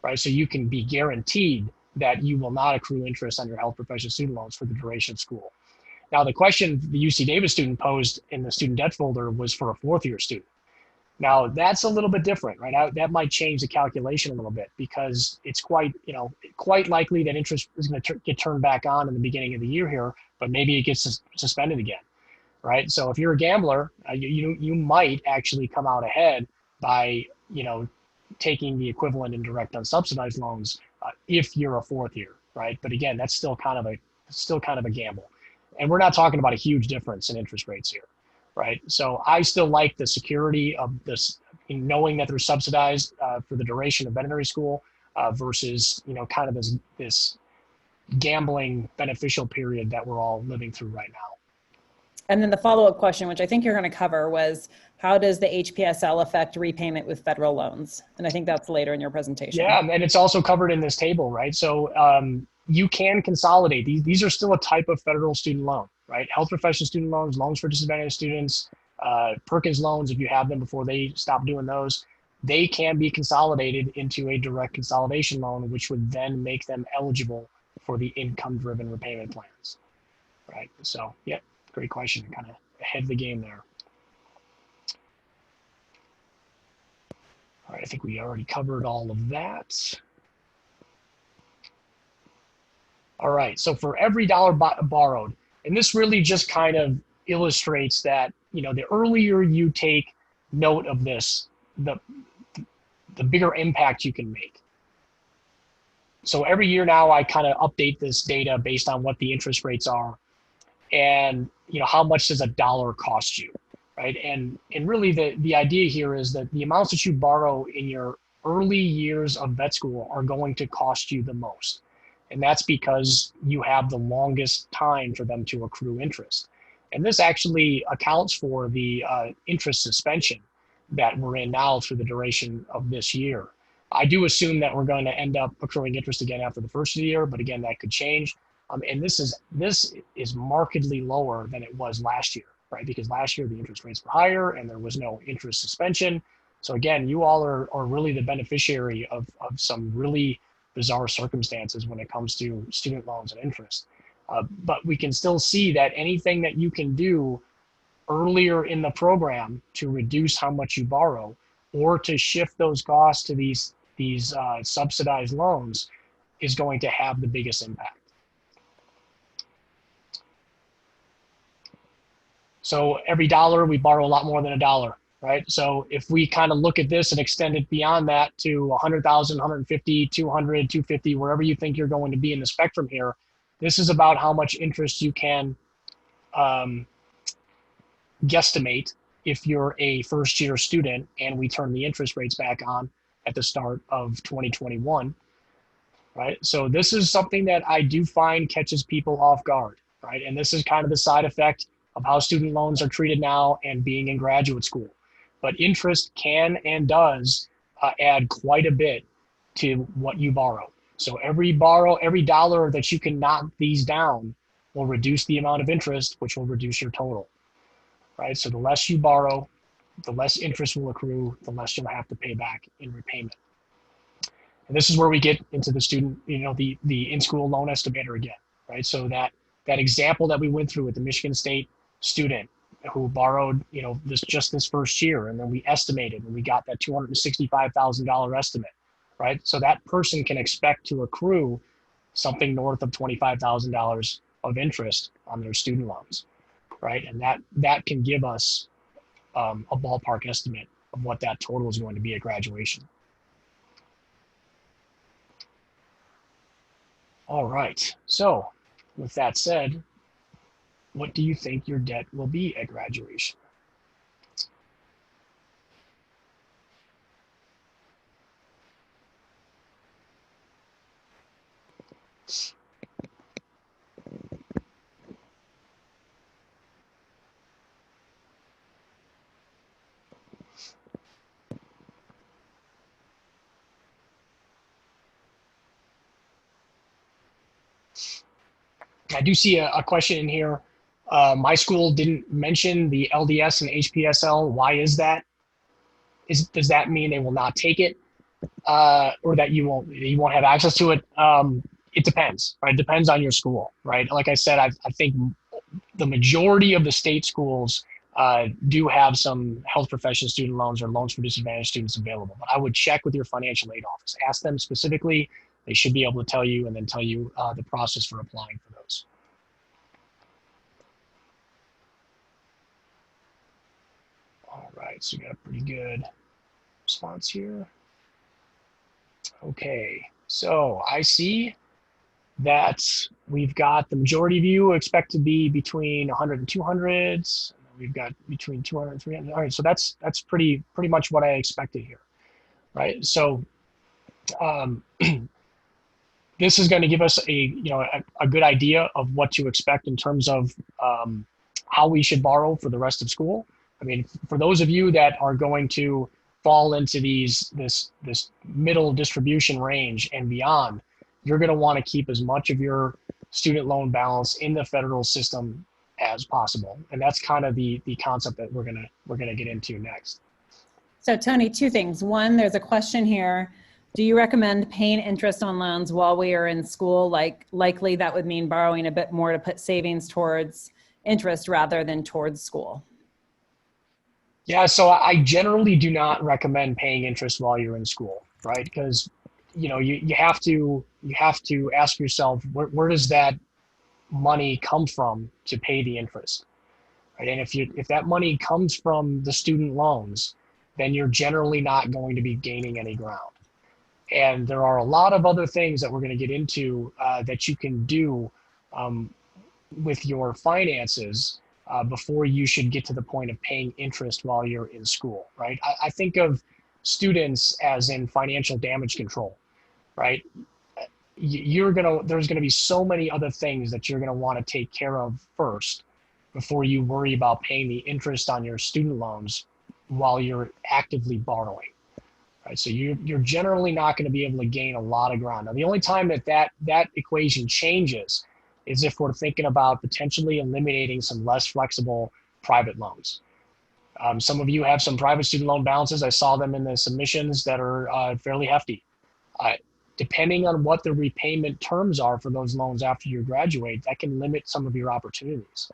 right? So you can be guaranteed that you will not accrue interest on your health profession student loans for the duration of school. Now, the question the UC Davis student posed in the student debt folder was for a fourth year student. Now, that's a little bit different, right? That might change the calculation a little bit because it's quite likely that interest is going to get turned back on in the beginning of the year here, but maybe it gets suspended again, right? So if you're a gambler, you might actually come out ahead by, taking the equivalent in direct unsubsidized loans if you're a fourth year, right? But again, that's still kind of a gamble. And we're not talking about a huge difference in interest rates here, right? So I still like the security of this, knowing that they're subsidized for the duration of veterinary school versus, kind of this gambling beneficial period that we're all living through right now. And then the follow-up question, which I think you're going to cover, was how does the Hpsl affect repayment with federal loans? And I think that's later in your presentation. Yeah, and it's also covered in this table, right? So you can consolidate. These are still a type of federal student loan, right? Health profession student loans, loans for disadvantaged students, Perkins loans, if you have them before they stop doing those, they can be consolidated into a direct consolidation loan, which would then make them eligible for the income-driven repayment plans, right? So, yeah, great question. Kind of ahead of the game there. All right, I think we already covered all of that. All right, so for every dollar borrowed, and this really just kind of illustrates that, you know, the earlier you take note of this, the bigger impact you can make. So every year now I kind of update this data based on what the interest rates are and, you know, how much does a dollar cost you, right? And really the idea here is that the amounts that you borrow in your early years of vet school are going to cost you the most. And that's because you have the longest time for them to accrue interest. And this actually accounts for the interest suspension that we're in now through the duration of this year. I do assume that we're going to end up accruing interest again after the first of the year, but again, that could change. And this is markedly lower than it was last year, right? Because last year the interest rates were higher and there was no interest suspension. So again, you all are really the beneficiary of some really bizarre circumstances when it comes to student loans and interest. But we can still see that anything that you can do earlier in the program to reduce how much you borrow or to shift those costs to these subsidized loans is going to have the biggest impact. So every dollar, we borrow a lot more than a dollar, right? So if we kind of look at this and extend it beyond that to 100,000, 150, 200, 250, wherever you think you're going to be in the spectrum here, this is about how much interest you can guesstimate if you're a first-year student and we turn the interest rates back on at the start of 2021, right? So this is something that I do find catches people off guard, right? And this is kind of the side effect of how student loans are treated now and being in graduate school. But interest can and does add quite a bit to what you borrow. So every dollar that you can knock these down will reduce the amount of interest, which will reduce your total, right? So the less you borrow, the less interest will accrue, the less you'll have to pay back in repayment. And this is where we get into the student, you know, the in-school loan estimator again, right? So that example that we went through with the Michigan State student who borrowed, you know, this first year, and then we estimated and we got that $265,000 estimate, right? So that person can expect to accrue something north of $25,000 of interest on their student loans, right? And that can give us a ballpark estimate of what that total is going to be at graduation. All right, so with that said, what do you think your debt will be at graduation? I do see a question in here. My school didn't mention the LDS and Hpsl. Why is that? Does that mean they will not take it, or that you won't have access to it? It depends, right? It depends on your school, right? Like I said, I think the majority of the state schools do have some health profession student loans or loans for disadvantaged students available. But I would check with your financial aid office. Ask them specifically. They should be able to tell you and then tell you the process for applying for those. All right, so we got a pretty good response here. Okay, so I see that we've got the majority of you expect to be between 100 and 200s. We've got between 200 and 300. All right, so that's pretty much what I expected here, right? So this is going to give us a good idea of what to expect in terms of how we should borrow for the rest of school. I mean, for those of you that are going to fall into this middle distribution range and beyond, you're going to want to keep as much of your student loan balance in the federal system as possible, and that's kind of the concept that we're gonna get into next. So Tony, two things. One, there's a question here. Do you recommend paying interest on loans while we are in school? Likely that would mean borrowing a bit more to put savings towards interest rather than towards school. Yeah, so I generally do not recommend paying interest while you're in school, right? Because you have to ask yourself, where does that money come from to pay the interest, right? And if that money comes from the student loans, then you're generally not going to be gaining any ground. And there are a lot of other things that we're going to get into that you can do with your finances before you should get to the point of paying interest while you're in school, right? I think of students as in financial damage control, right? There's gonna be so many other things that you're gonna want to take care of first before you worry about paying the interest on your student loans while you're actively borrowing, right? So you're generally not going to be able to gain a lot of ground. Now, the only time that equation changes is if we're thinking about potentially eliminating some less flexible private loans. Some of you have some private student loan balances. I saw them in the submissions that are fairly hefty. Depending on what the repayment terms are for those loans after you graduate, that can limit some of your opportunities.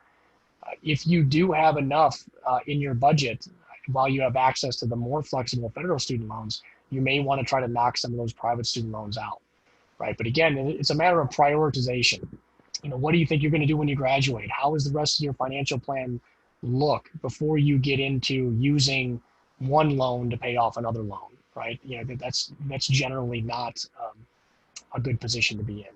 If you do have enough in your budget, while you have access to the more flexible federal student loans, you may want to try to knock some of those private student loans out, right? But again, it's a matter of prioritization. What do you think you're going to do when you graduate? How does the rest of your financial plan look before you get into using one loan to pay off another loan? Right? That's generally not a good position to be in.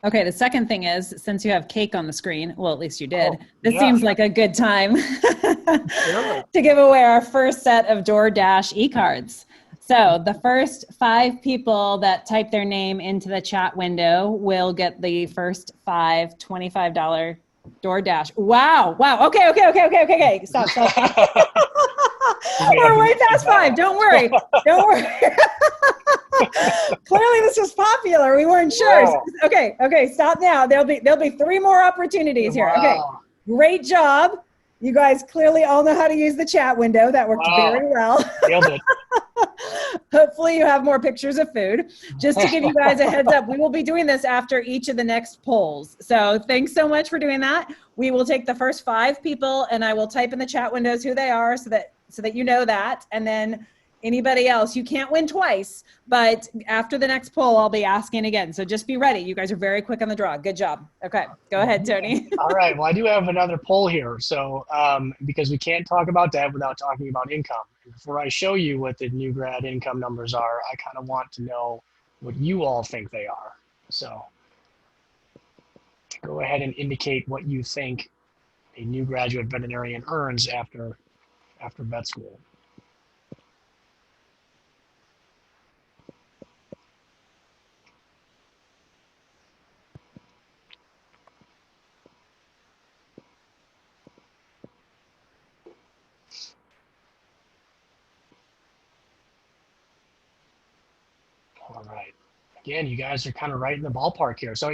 Okay, the second thing is, since you have cake on the screen, well, at least you did, this yeah. seems like a good time Sure. to give away our first set of DoorDash e-cards. So the first 5 people that type their name into the chat window will get the first 5 $25 DoorDash. Wow. Okay. Stop. We're way past 5. Don't worry. Clearly this was popular. We weren't sure. Wow. Okay. Stop now. There'll be 3 more opportunities here. Wow. Okay. Great job. You guys clearly all know how to use the chat window. That worked very well. Nailed it. Hopefully you have more pictures of food. Just to give you guys a heads up, we will be doing this after each of the next polls. So thanks so much for doing that. We will take the first 5 people and I will type in the chat windows who they are so that you know that. And then anybody else, you can't win twice, but after the next poll, I'll be asking again. So just be ready. You guys are very quick on the draw. Good job. Okay, go ahead, Tony. All right. Well, I do have another poll here. So because we can't talk about debt without talking about income. Before I show you what the new grad income numbers are, I kind of want to know what you all think they are. So go ahead and indicate what you think a new graduate veterinarian earns after vet school. All right. Again, you guys are kind of right in the ballpark here. So,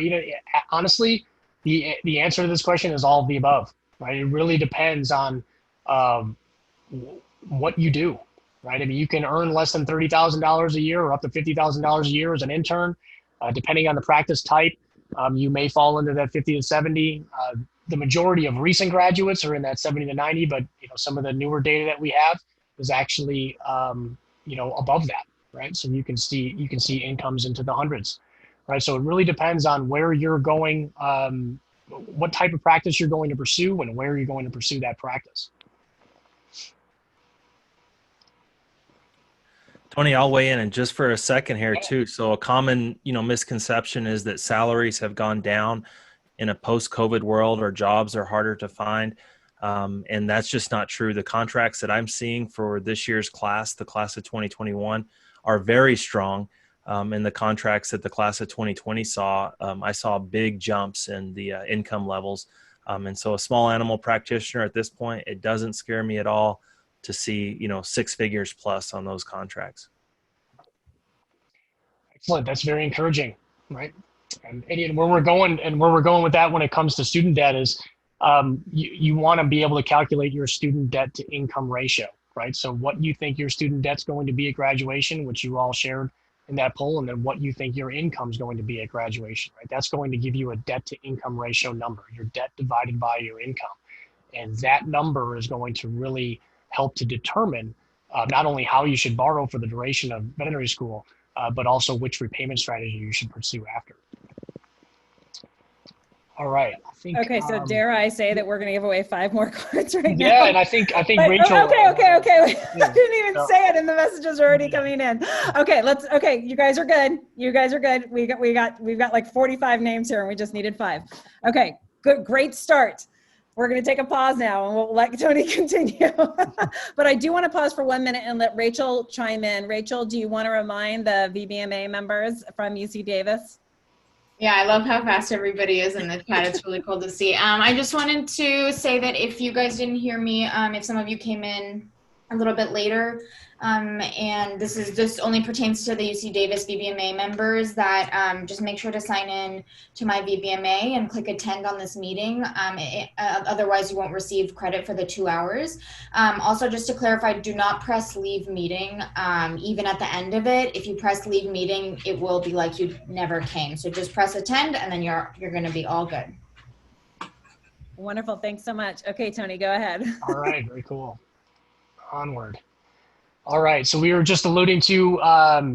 honestly, the answer to this question is all of the above, right? It really depends on what you do, right? I mean, you can earn less than $30,000 a year or up to $50,000 a year as an intern. Depending on the practice type, you may fall into that 50 to 70. The majority of recent graduates are in that 70 to 90, but some of the newer data that we have is actually above that. Right, so you can see incomes into the hundreds, right? So it really depends on where you're going, what type of practice you're going to pursue, and where you're going to pursue that practice. Tony, I'll weigh in and just for a second here too. So a common, misconception is that salaries have gone down in a post-COVID world, or jobs are harder to find. And that's just not true. The contracts that I'm seeing for this year's class, the class of 2021, are very strong. And the contracts that the class of 2020 saw, I saw big jumps in the income levels. And so a small animal practitioner at this point, it doesn't scare me at all to see, 6 figures plus on those contracts. Excellent. That's very encouraging, right? And where we're going with that when it comes to student debt is you want to be able to calculate your student debt to income ratio, right? So what you think your student debt's going to be at graduation, which you all shared in that poll, and then what you think your income is going to be at graduation, right? That's going to give you a debt to income ratio number, your debt divided by your income. And that number is going to really help to determine not only how you should borrow for the duration of veterinary school, but also which repayment strategy you should pursue after. All right. I think, okay, so dare I say that we're going to give away 5 more cards right now? Yeah, and I think But, Rachel. Okay. Yeah, I didn't even say it, and the messages are already coming in. Okay, you guys are good. We've got like 45 names here, and we just needed 5. Okay, good, great start. We're going to take a pause now, and we'll let Tony continue. But I do want to pause for 1 minute and let Rachel chime in. Rachel, do you want to remind the VBMA members from UC Davis? Yeah, I love how fast everybody is in the chat. It's really cool to see. I just wanted to say that if you guys didn't hear me, if some of you came in a little bit later, and this only pertains to the UC Davis VBMA members, that just make sure to sign in to my VBMA and click attend on this meeting. Otherwise, you won't receive credit for the 2 hours. Also, just to clarify, do not press leave meeting. Even at the end of it, if you press leave meeting, it will be like you never came. So just press attend, and then you're going to be all good. Wonderful. Thanks so much. Okay, Tony, go ahead. All right. Very cool. Onward. All right, so we were just alluding to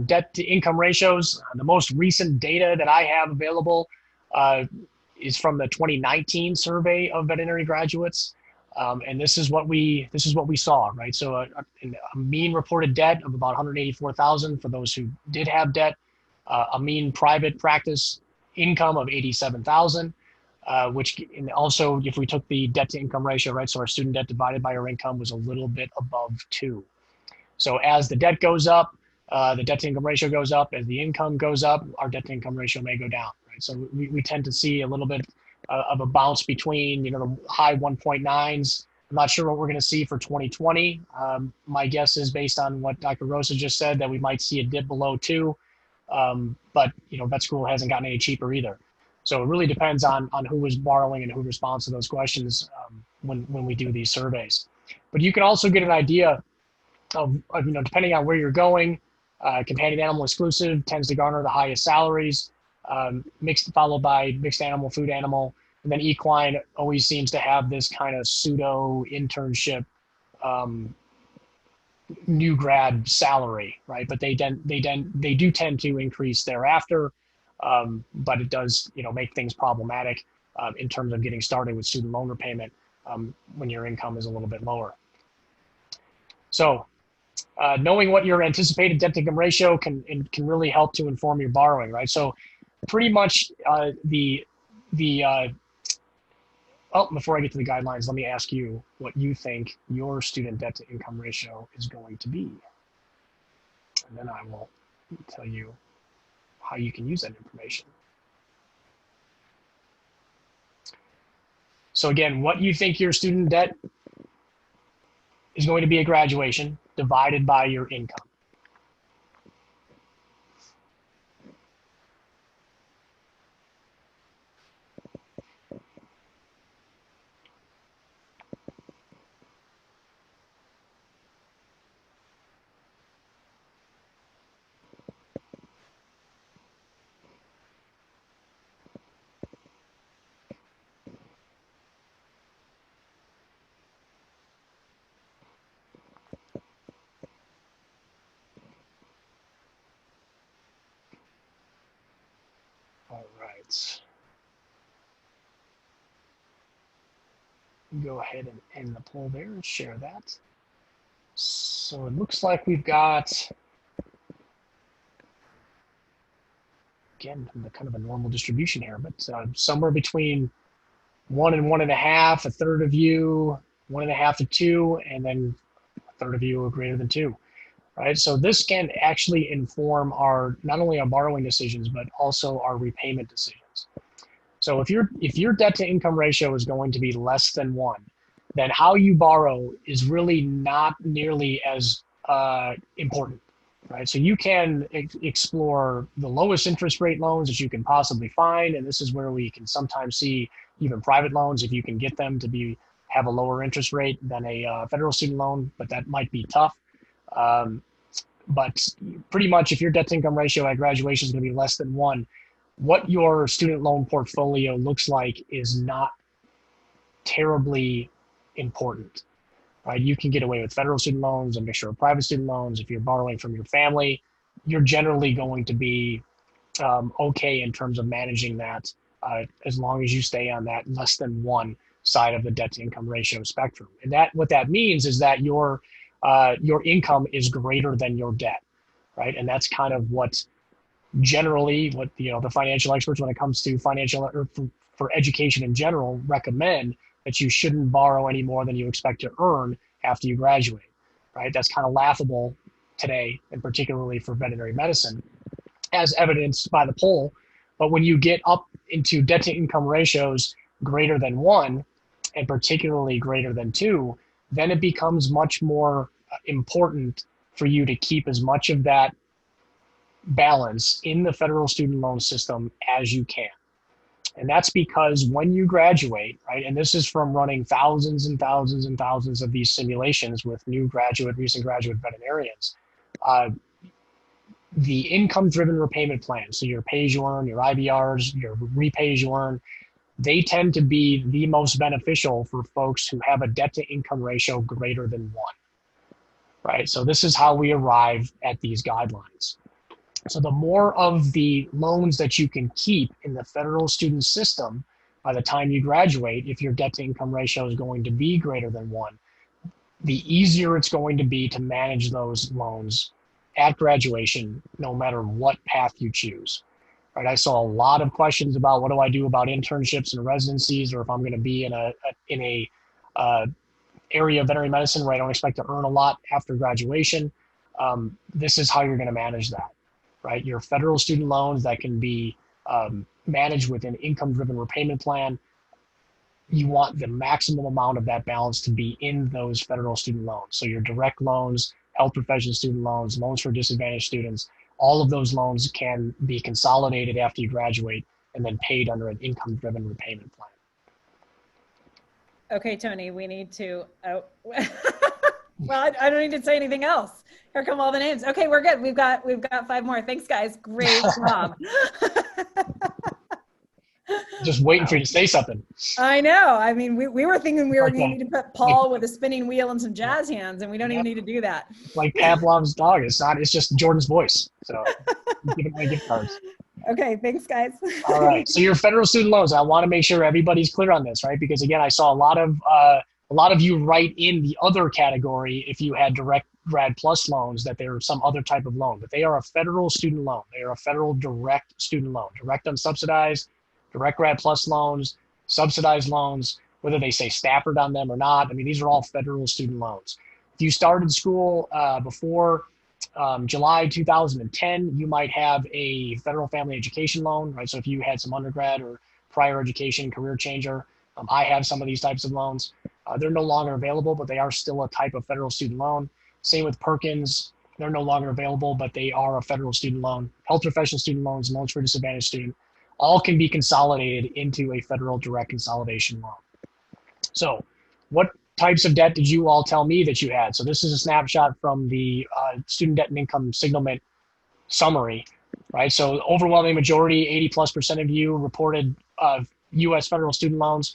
debt to income ratios. The most recent data that I have available is from the 2019 survey of veterinary graduates, and this is what we saw, right? So a mean reported debt of about $184,000 for those who did have debt, a mean private practice income of $87,000. Which, and also if we took the debt to income ratio, right, so our student debt divided by our income was a little bit above 2. So as the debt goes up, the debt to income ratio goes up. As the income goes up, our debt to income ratio may go down, right? So we tend to see a little bit of a bounce between, the high 1.9s. I'm not sure what we're going to see for 2020. My guess is, based on what Dr. Rosa just said, that we might see a dip below 2. But vet school hasn't gotten any cheaper either. So it really depends on who is borrowing and who responds to those questions when we do these surveys. But you can also get an idea of depending on where you're going. Companion animal exclusive tends to garner the highest salaries, mixed, followed by mixed animal, food animal, and then equine always seems to have this kind of pseudo internship new grad salary, right? But they do tend to increase thereafter. But it does, make things problematic in terms of getting started with student loan repayment when your income is a little bit lower. So knowing what your anticipated debt to income ratio can really help to inform your borrowing, right? So pretty much before I get to the guidelines, let me ask you what you think your student debt to income ratio is going to be. And then I will tell you how you can use that information. So again, what you think your student debt is going to be at graduation divided by your income. All right. Go ahead and end the poll there and share that. So it looks like we've got, again, kind of a normal distribution here, but somewhere between 1 and 1.5, a third of you, 1.5 to 2, and then a third of you are greater than 2. Right, so this can actually inform not only our borrowing decisions, but also our repayment decisions. So if your debt to income ratio is going to be less than 1, then how you borrow is really not nearly as important, right? So you can explore the lowest interest rate loans that you can possibly find, and this is where we can sometimes see even private loans if you can get them to have a lower interest rate than a federal student loan, but that might be tough. But pretty much if your debt to income ratio at graduation is going to be less than 1, what your student loan portfolio looks like is not terribly important, right? You can get away with federal student loans, a mixture of private student loans. If you're borrowing from your family, you're generally going to be okay in terms of managing that as long as you stay on that less than 1 side of the debt to income ratio spectrum. And what that means is that your income is greater than your debt, right? And that's kind of what the financial experts, when it comes to financial or for education in general, recommend that you shouldn't borrow any more than you expect to earn after you graduate, right? That's kind of laughable today, and particularly for veterinary medicine, as evidenced by the poll. But when you get up into debt to income ratios greater than 1, and particularly greater than 2, then it becomes much more important for you to keep as much of that balance in the federal student loan system as you can. And that's because when you graduate, right, and this is from running thousands and thousands and thousands of these simulations with recent graduate veterinarians, the income-driven repayment plan, so your pay-as-you-earn, your IBRs, your repay-as-you-earn, they tend to be the most beneficial for folks who have a debt-to-income ratio greater than 1, right? So this is how we arrive at these guidelines. So the more of the loans that you can keep in the federal student system by the time you graduate, if your debt to income ratio is going to be greater than 1, the easier it's going to be to manage those loans at graduation, no matter what path you choose. Right? I saw a lot of questions about what do I do about internships and residencies, or if I'm going to be in a area of veterinary medicine where I don't expect to earn a lot after graduation. This is how you're going to manage that. Right, your federal student loans that can be managed with an income-driven repayment plan. You want the maximum amount of that balance to be in those federal student loans. So your direct loans, health profession student loans, loans for disadvantaged students, all of those loans can be consolidated after you graduate and then paid under an income-driven repayment plan. Okay, Tony, we need to. Well, I don't need to say anything else. Here come all the names. Okay, we're good. We've got 5 more. Thanks, guys. Great job. Just waiting for you to say something. I know. I mean, we were thinking we were going to need to put Paul with a spinning wheel and some jazz hands, and we don't even need to do that. Like Pavlov's dog. It's just Jordan's voice. So give it my gift cards. Okay, thanks, guys. All right. So your federal student loans, I want to make sure everybody's clear on this, right? Because again, I saw a lot of you write in the other category if you had direct grad plus loans that they're some other type of loan, but they are a federal student loan. They are a federal direct student loan, direct unsubsidized, direct grad plus loans, subsidized loans, whether they say Stafford on them or not. I mean, these are all federal student loans. If you started school before July 2010, you might have a federal family education loan, right? So if you had some undergrad or prior education, career changer, I have some of these types of loans. They're no longer available, but they are still a type of federal student loan. Same with Perkins. They're no longer available, but they are a federal student loan. Health professional student loans, loans for disadvantaged student, all can be consolidated into a federal direct consolidation loan. So what types of debt did you all tell me that you had? So this is a snapshot from the student debt and income signalment summary, right? So overwhelming majority, 80+% of you reported U.S. federal student loans.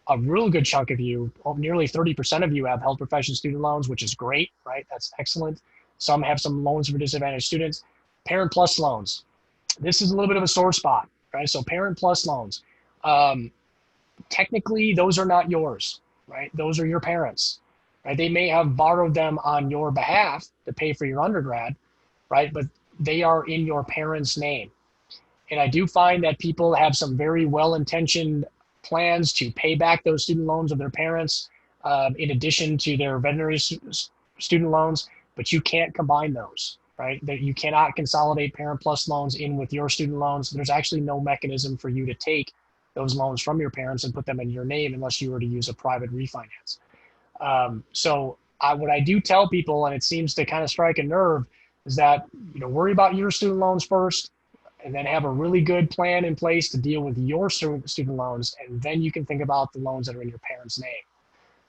A real good chunk of you, nearly 30% of you have health profession student loans, which is great, right? That's excellent. Some have some loans for disadvantaged students. Parent plus loans. This is a little bit of a sore spot, right? So parent plus loans. Technically, those are not yours, right? Those are your parents, right? They may have borrowed them on your behalf to pay for your undergrad, right? But they are in your parents' name. And I do find that people have some very well-intentioned plans to pay back those student loans of their parents in addition to their veterinary student loans, but you can't combine those, right? That you cannot consolidate parent plus loans in with your student loans. There's actually no mechanism for you to take those loans from your parents and put them in your name unless you were to use a private refinance. What I do tell people, and it seems to kind of strike a nerve, is that, worry about your student loans first, and then have a really good plan in place to deal with your student loans, and then you can think about the loans that are in your parents' name,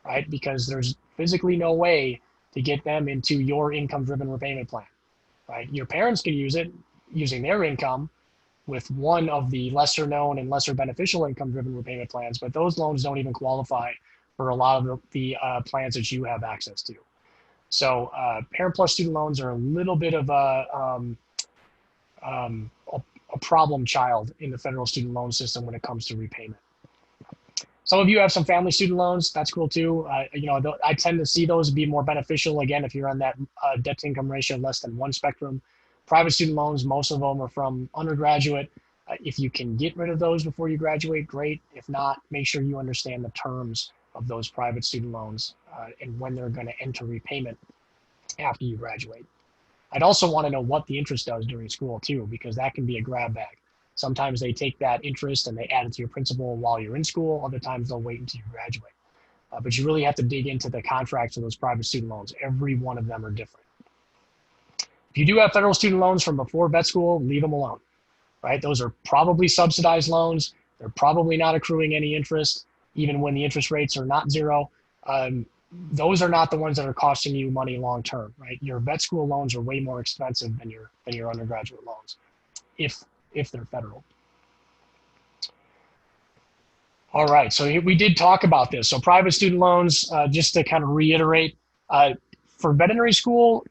right? Because there's physically no way to get them into your income-driven repayment plan, right? Your parents can use it using their income with one of the lesser known and lesser beneficial income-driven repayment plans, but those loans don't even qualify for a lot of the plans that you have access to. So Parent Plus student loans are a little bit of a problem child in the federal student loan system when it comes to repayment. Some of you have some family student loans. That's cool too. I tend to see those be more beneficial, again, if you're on that debt to income ratio less than 1 spectrum. Private student loans, most of them are from undergraduate. If you can get rid of those before you graduate, great. If not, make sure you understand the terms of those private student loans and when they're going to enter repayment after you graduate. I'd also want to know what the interest does during school too, because that can be a grab bag. Sometimes they take that interest and they add it to your principal while you're in school. Other times they'll wait until you graduate. But you really have to dig into the contracts of those private student loans. Every one of them are different. If you do have federal student loans from before vet school, leave them alone, right? Those are probably subsidized loans. They're probably not accruing any interest, even when the interest rates are not zero. Those are not the ones that are costing you money long term, right? Your vet school loans are way more expensive than your undergraduate loans, if they're federal. All right, so we did talk about this. So private student loans, just to kind of reiterate, for veterinary school,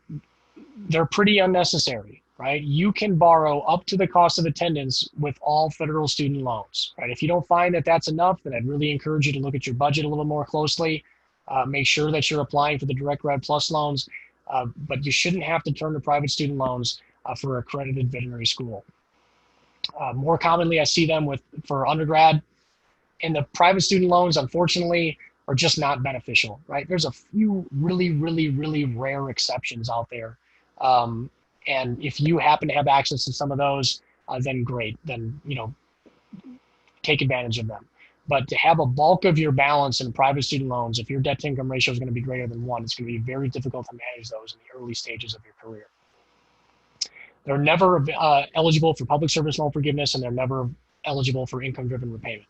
they're pretty unnecessary, right? You can borrow up to the cost of attendance with all federal student loans, right? If you don't find that that's enough, then I'd really encourage you to look at your budget a little more closely. Make sure that you're applying for the Direct Red Plus loans, but you shouldn't have to turn to private student loans for accredited veterinary school. More commonly, I see them for undergrad, and the private student loans, unfortunately, are just not beneficial, right? There's a few really, really, really rare exceptions out there. And if you happen to have access to some of those, then great, then, take advantage of them. But to have a bulk of your balance in private student loans, if your debt to income ratio is going to be greater than 1, it's going to be very difficult to manage those in the early stages of your career. They're never eligible for public service loan forgiveness, and they're never eligible for income-driven repayment.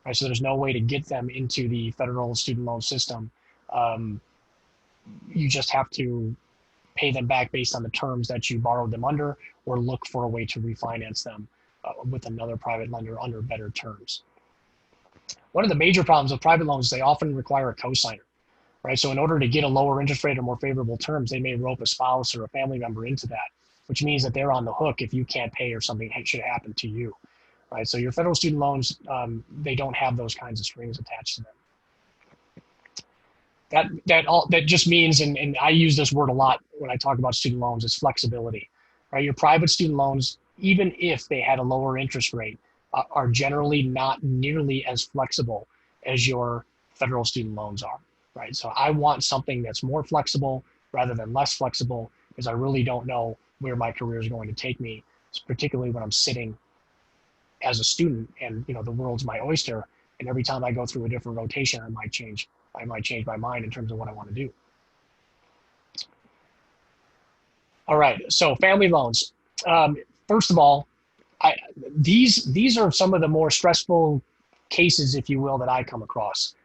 Right? So there's no way to get them into the federal student loan system. You just have to pay them back based on the terms that you borrowed them under, or look for a way to refinance them with another private lender under better terms. One of the major problems with private loans is they often require a cosigner, right? So in order to get a lower interest rate or more favorable terms, they may rope a spouse or a family member into that, which means that they're on the hook if you can't pay or something should happen to you, right? So your federal student loans, they don't have those kinds of strings attached to them. That just means, and I use this word a lot when I talk about student loans, is flexibility, right? Your private student loans, even if they had a lower interest rate, are generally not nearly as flexible as your federal student loans are, right? So I want something that's more flexible rather than less flexible, because I really don't know where my career is going to take me, particularly when I'm sitting as a student and the world's my oyster, and every time I go through a different rotation, I might change my mind in terms of what I want to do. All right, so family loans. First of all, these are some of the more stressful cases, if you will, that I come across,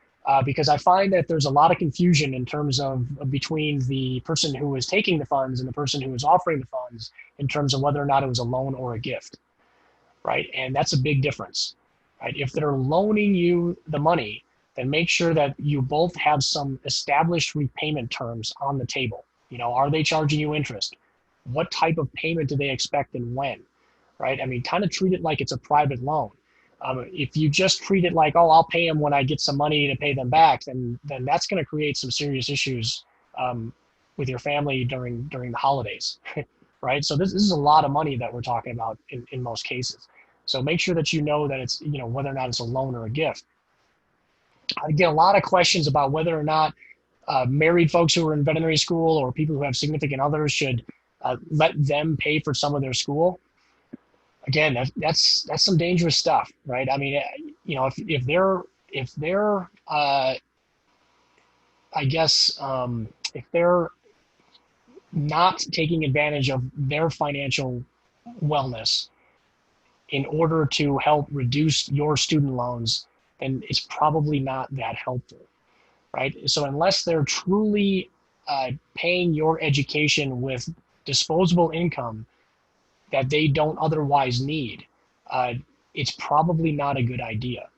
because I find that there's a lot of confusion in terms of between the person who is taking the funds and the person who is offering the funds in terms of whether or not it was a loan or a gift, right? And that's a big difference, right? If they're loaning you the money, then make sure that you both have some established repayment terms on the table. Are they charging you interest? What type of payment do they expect and when? Right? I mean, kind of treat it like it's a private loan. If you just treat it like, oh, I'll pay them when I get some money to pay them back, then that's going to create some serious issues with your family during the holidays, right? So this is a lot of money that we're talking about in most cases. So make sure that you know that it's, whether or not it's a loan or a gift. I get a lot of questions about whether or not married folks who are in veterinary school or people who have significant others should let them pay for some of their school. again, that's some dangerous stuff, right? I mean, you know, if they're I guess if they're not taking advantage of their financial wellness in order to help reduce your student loans, then it's probably not that helpful, right? So unless they're truly paying your education with disposable income that they don't otherwise need, it's probably not a good idea,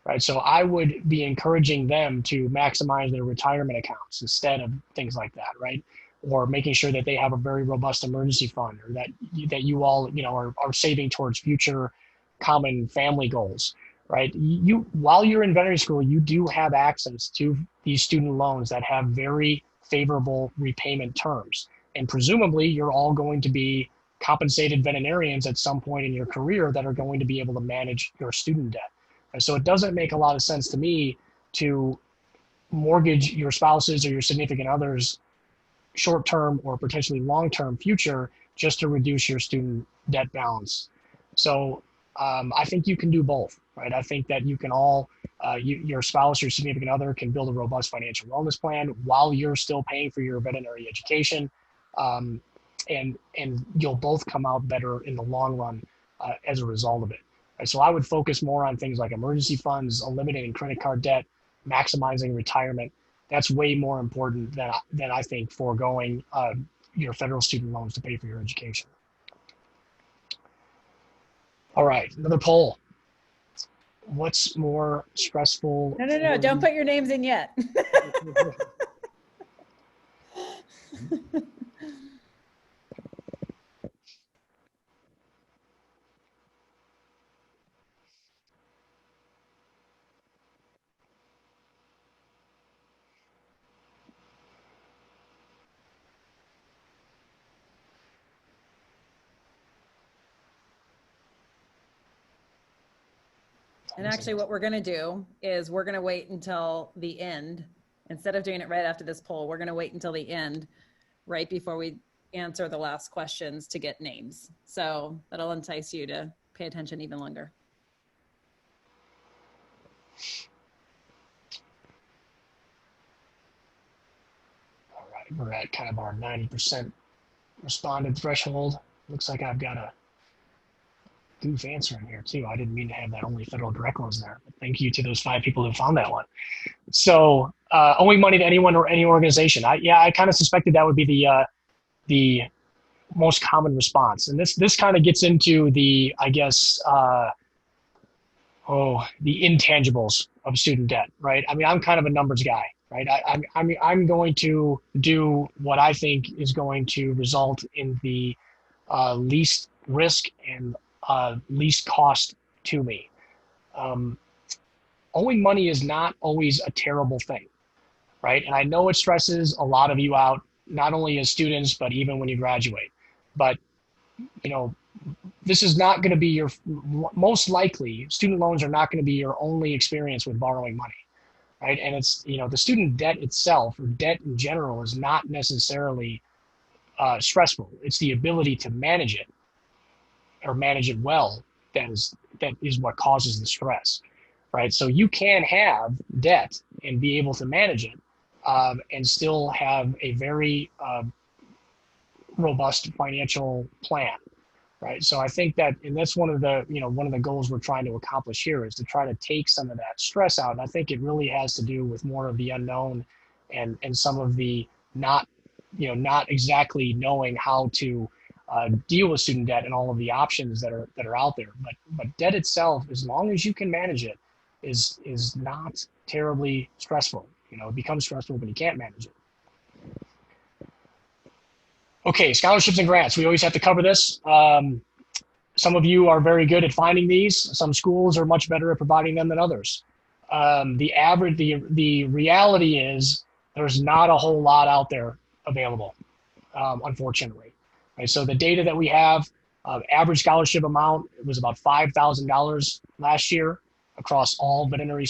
right? So I would be encouraging them to maximize their retirement accounts instead of things like that, right? Or making sure that they have a very robust emergency fund, or that you all, you know, are saving towards future common family goals, right? You, while you're in veterinary school, you do have access to these student loans that have very favorable repayment terms. And presumably you're all going to be compensated veterinarians at some point in your career that are going to be able to manage your student debt. And so it doesn't make a lot of sense to me to mortgage your spouses or your significant others short-term or potentially long-term future just to reduce your student debt balance. So I think you can do both, right? I think that you can all, your spouse or significant other can build a robust financial wellness plan while you're still paying for your veterinary education. And you'll both come out better in the long run as a result of it. Right? So I would focus more on things like emergency funds, eliminating credit card debt, maximizing retirement. That's way more important than I think foregoing your federal student loans to pay for your education. All right, another poll. What's more stressful? No, don't put your names in yet. And actually what we're going to do is we're going to wait until the end. Instead of doing it right after this poll, we're going to wait until the end, right before we answer the last questions, to get names. So that'll entice you to pay attention even longer. All right, we're at kind of our 90% responded threshold. Looks like I've got a goof answer in here too. I didn't mean to have that only federal direct loans there, but thank you to those 5 people who found that one. So owing money to anyone or any organization. I kind of suspected that would be the most common response. And this kind of gets into the, I guess, the intangibles of student debt, right? I mean, I'm kind of a numbers guy, right? I'm going to do what I think is going to result in the least risk and least cost to me. Owing money is not always a terrible thing, right? And I know it stresses a lot of you out, not only as students, but even when you graduate. But, you know, this is not going to be your, most likely, student loans are not going to be your only experience with borrowing money, right? And it's, you know, the student debt itself, or debt in general, is not necessarily stressful. It's the ability to manage it, or manage it well, that is what causes the stress, right? So you can have debt and be able to manage it, and still have a very robust financial plan, right? So I think that, and that's one of the goals we're trying to accomplish here, is to try to take some of that stress out. And I think it really has to do with more of the unknown and some of the not exactly knowing how to deal with student debt and all of the options that are out there. But debt itself, as long as you can manage it, is not terribly stressful. You know, it becomes stressful when you can't manage it. Okay, scholarships and grants. We always have to cover this. Some of you are very good at finding these. Some schools are much better at providing them than others. The reality is there's not a whole lot out there available, unfortunately. Right, so the data that we have, average scholarship amount, it was about $5,000 last year across all veterinary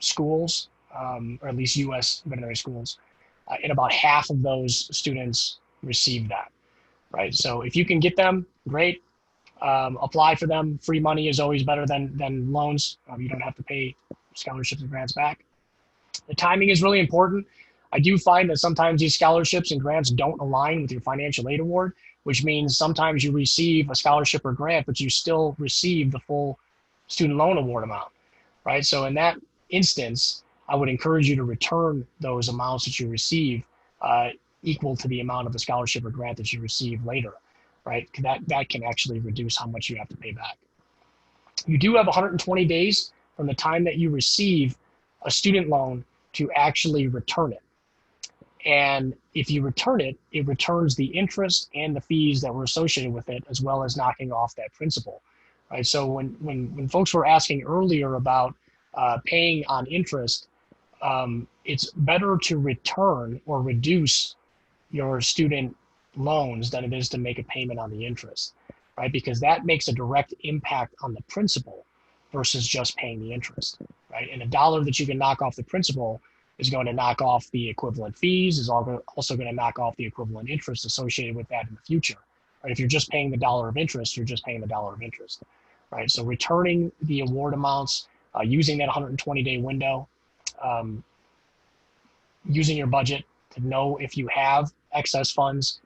schools, or at least U.S. veterinary schools, and about half of those students receive that, right? So if you can get them, great. apply for them. Free money is always better than loans. You don't have to pay scholarships and grants back. The timing is really important. I do find that sometimes these scholarships and grants don't align with your financial aid award, which means sometimes you receive a scholarship or grant, but you still receive the full student loan award amount, right? So in that instance, I would encourage you to return those amounts that you receive equal to the amount of the scholarship or grant that you receive later, right? That can actually reduce how much you have to pay back. You do have 120 days from the time that you receive a student loan to actually return it. And if you return it, it returns the interest and the fees that were associated with it, as well as knocking off that principal, right? So when folks were asking earlier about paying on interest, it's better to return or reduce your student loans than it is to make a payment on the interest, right? Because that makes a direct impact on the principal versus just paying the interest, right? And a dollar that you can knock off the principal is going to knock off the equivalent fees, is also going to knock off the equivalent interest associated with that in the future, right? If you're just paying the dollar of interest, you're just paying the dollar of interest, right? So returning the award amounts, using that 120-day window, using your budget to know if you have excess funds,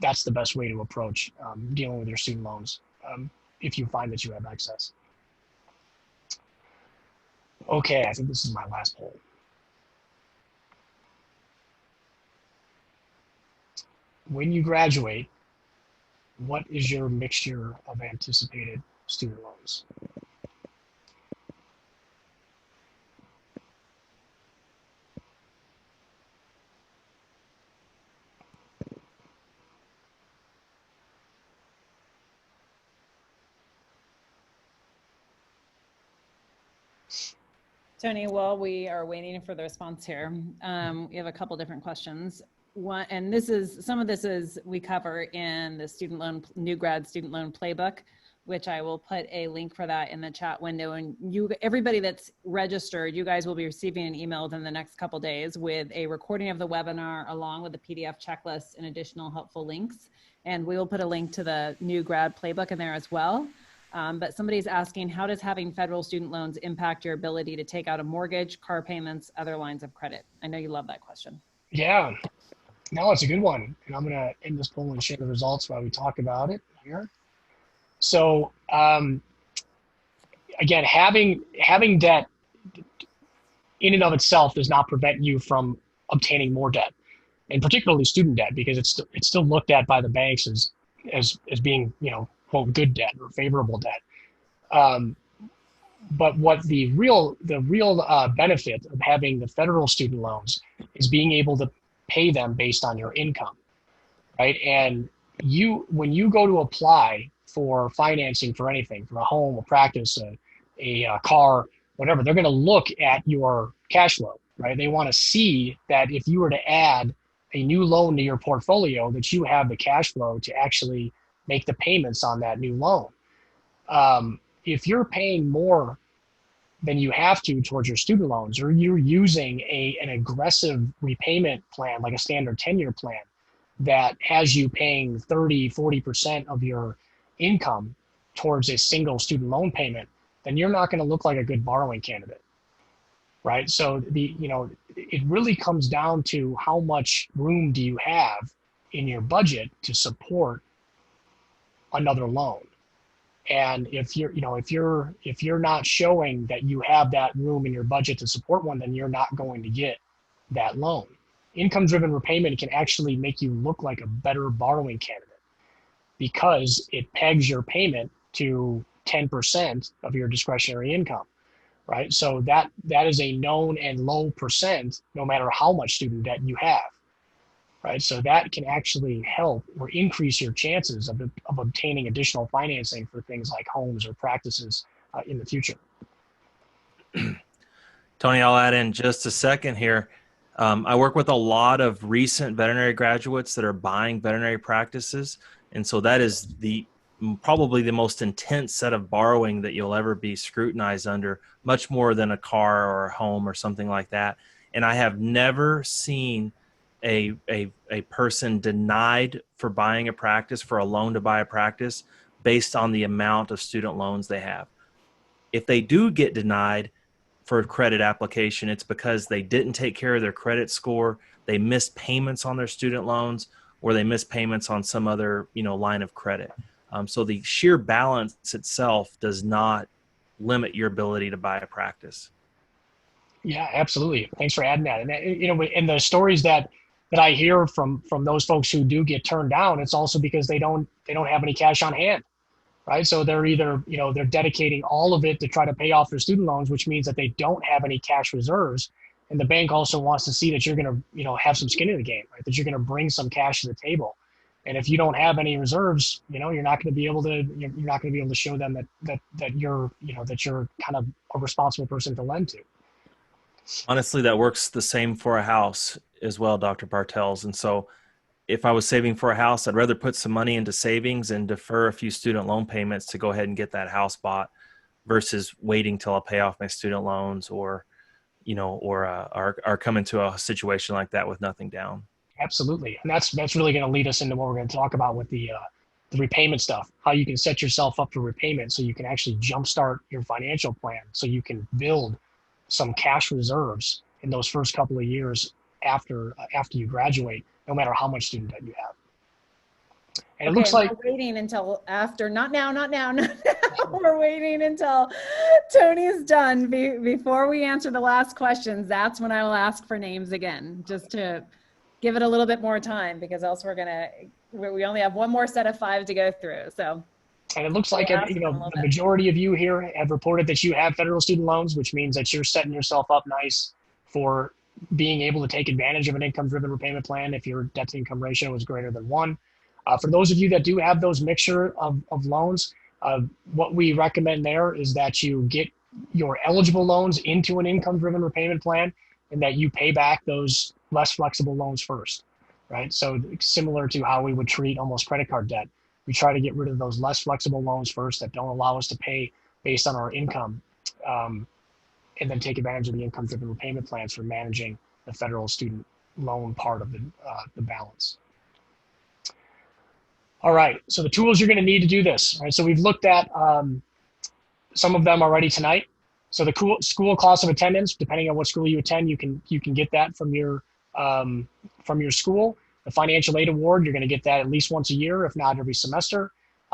that's the best way to approach dealing with your student loans if you find that you have excess. Okay, I think this is my last poll. When you graduate, what is your mixture of anticipated student loans? Tony, while we are waiting for the response here, we have a couple different questions. One, and some of this is we cover in the new grad student loan playbook, which I will put a link for that in the chat window. And everybody that's registered, you guys will be receiving an email within the next couple days with a recording of the webinar along with the PDF checklist and additional helpful links. And we will put a link to the new grad playbook in there as well. But somebody's asking, how does having federal student loans impact your ability to take out a mortgage, car payments, other lines of credit? I know you love that question. Yeah, no, it's a good one. And I'm going to end this poll and share the results while we talk about it here. So again, having debt in and of itself does not prevent you from obtaining more debt, and particularly student debt, because it's still looked at by the banks as being, quote, good debt or favorable debt. But what the real benefit of having the federal student loans is being able to pay them based on your income, right? And when you go to apply for financing for anything, for a home, a practice, a car, whatever, they're going to look at your cash flow, right? They want to see that if you were to add a new loan to your portfolio, that you have the cash flow to actually make the payments on that new loan. If you're paying more than you have to towards your student loans, or you're using an aggressive repayment plan, like a standard 10-year plan that has you paying 30, 40% of your income towards a single student loan payment, then you're not going to look like a good borrowing candidate, right? So it really comes down to how much room do you have in your budget to support another loan. And if you're not showing that you have that room in your budget to support one, then you're not going to get that loan. Income-driven repayment can actually make you look like a better borrowing candidate because it pegs your payment to 10% of your discretionary income, right? So that is a known and low percent, no matter how much student debt you have, right? So that can actually help or increase your chances of obtaining additional financing for things like homes or practices in the future. Tony, I'll add in just a second here. I work with a lot of recent veterinary graduates that are buying veterinary practices. And so that is probably the most intense set of borrowing that you'll ever be scrutinized under, much more than a car or a home or something like that. And I have never seen a person denied for buying a practice, for a loan to buy a practice, based on the amount of student loans they have. If they do get denied for a credit application, it's because they didn't take care of their credit score, they missed payments on their student loans, or they missed payments on some other, line of credit. So the sheer balance itself does not limit your ability to buy a practice. Yeah, absolutely. Thanks for adding that. And in the stories that I hear from those folks who do get turned down, it's also because they don't have any cash on hand, right? So they're either they're dedicating all of it to try to pay off their student loans, which means that they don't have any cash reserves, and the bank also wants to see that you're going to have some skin in the game, right? That you're going to bring some cash to the table. And if you don't have any reserves, you're not going to be able to show them that you're kind of a responsible person to lend to. Honestly, that works the same for a house as well, Dr. Bartels. And so if I was saving for a house, I'd rather put some money into savings and defer a few student loan payments to go ahead and get that house bought versus waiting till I pay off my student loans or come into a situation like that with nothing down. Absolutely. And that's really going to lead us into what we're going to talk about with the repayment stuff, how you can set yourself up for repayment so you can actually jumpstart your financial plan so you can build some cash reserves in those first couple of years after you graduate, no matter how much student debt you have. And it looks like we're waiting until after, not now. We're waiting until Tony's done before we answer the last questions. That's when I will ask for names again, just to give it a little bit more time, because else we only have one more set of 5 to go through. So. And it looks like the majority of you here have reported that you have federal student loans, which means that you're setting yourself up nice for being able to take advantage of an income-driven repayment plan if your debt-to-income ratio is greater than 1. For those of you that do have those mixture of loans, what we recommend there is that you get your eligible loans into an income-driven repayment plan and that you pay back those less flexible loans first, right? So similar to how we would treat almost credit card debt. We try to get rid of those less flexible loans first that don't allow us to pay based on our income, and then take advantage of the income-driven repayment plans for managing the federal student loan part of the balance. All right, so the tools you're going to need to do this. Right? So we've looked at some of them already tonight. So the school cost of attendance, depending on what school you attend, you can get that from your school. The financial aid award, you're going to get that at least once a year, if not every semester.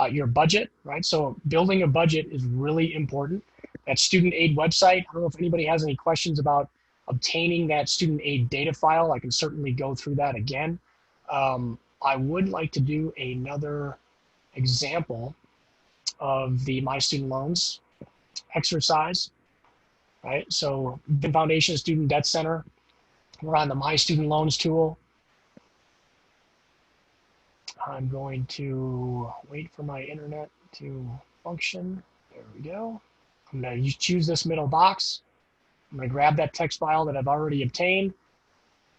Your budget, right? So building a budget is really important. That student aid website, I don't know if anybody has any questions about obtaining that student aid data file. I can certainly go through that again. I would like to do another example of the My Student Loans exercise, right? So VIN Foundation Student Debt Center, we're on the My Student Loans tool. I'm going to wait for my internet to function. There we go. I'm going to choose this middle box. I'm going to grab that text file that I've already obtained.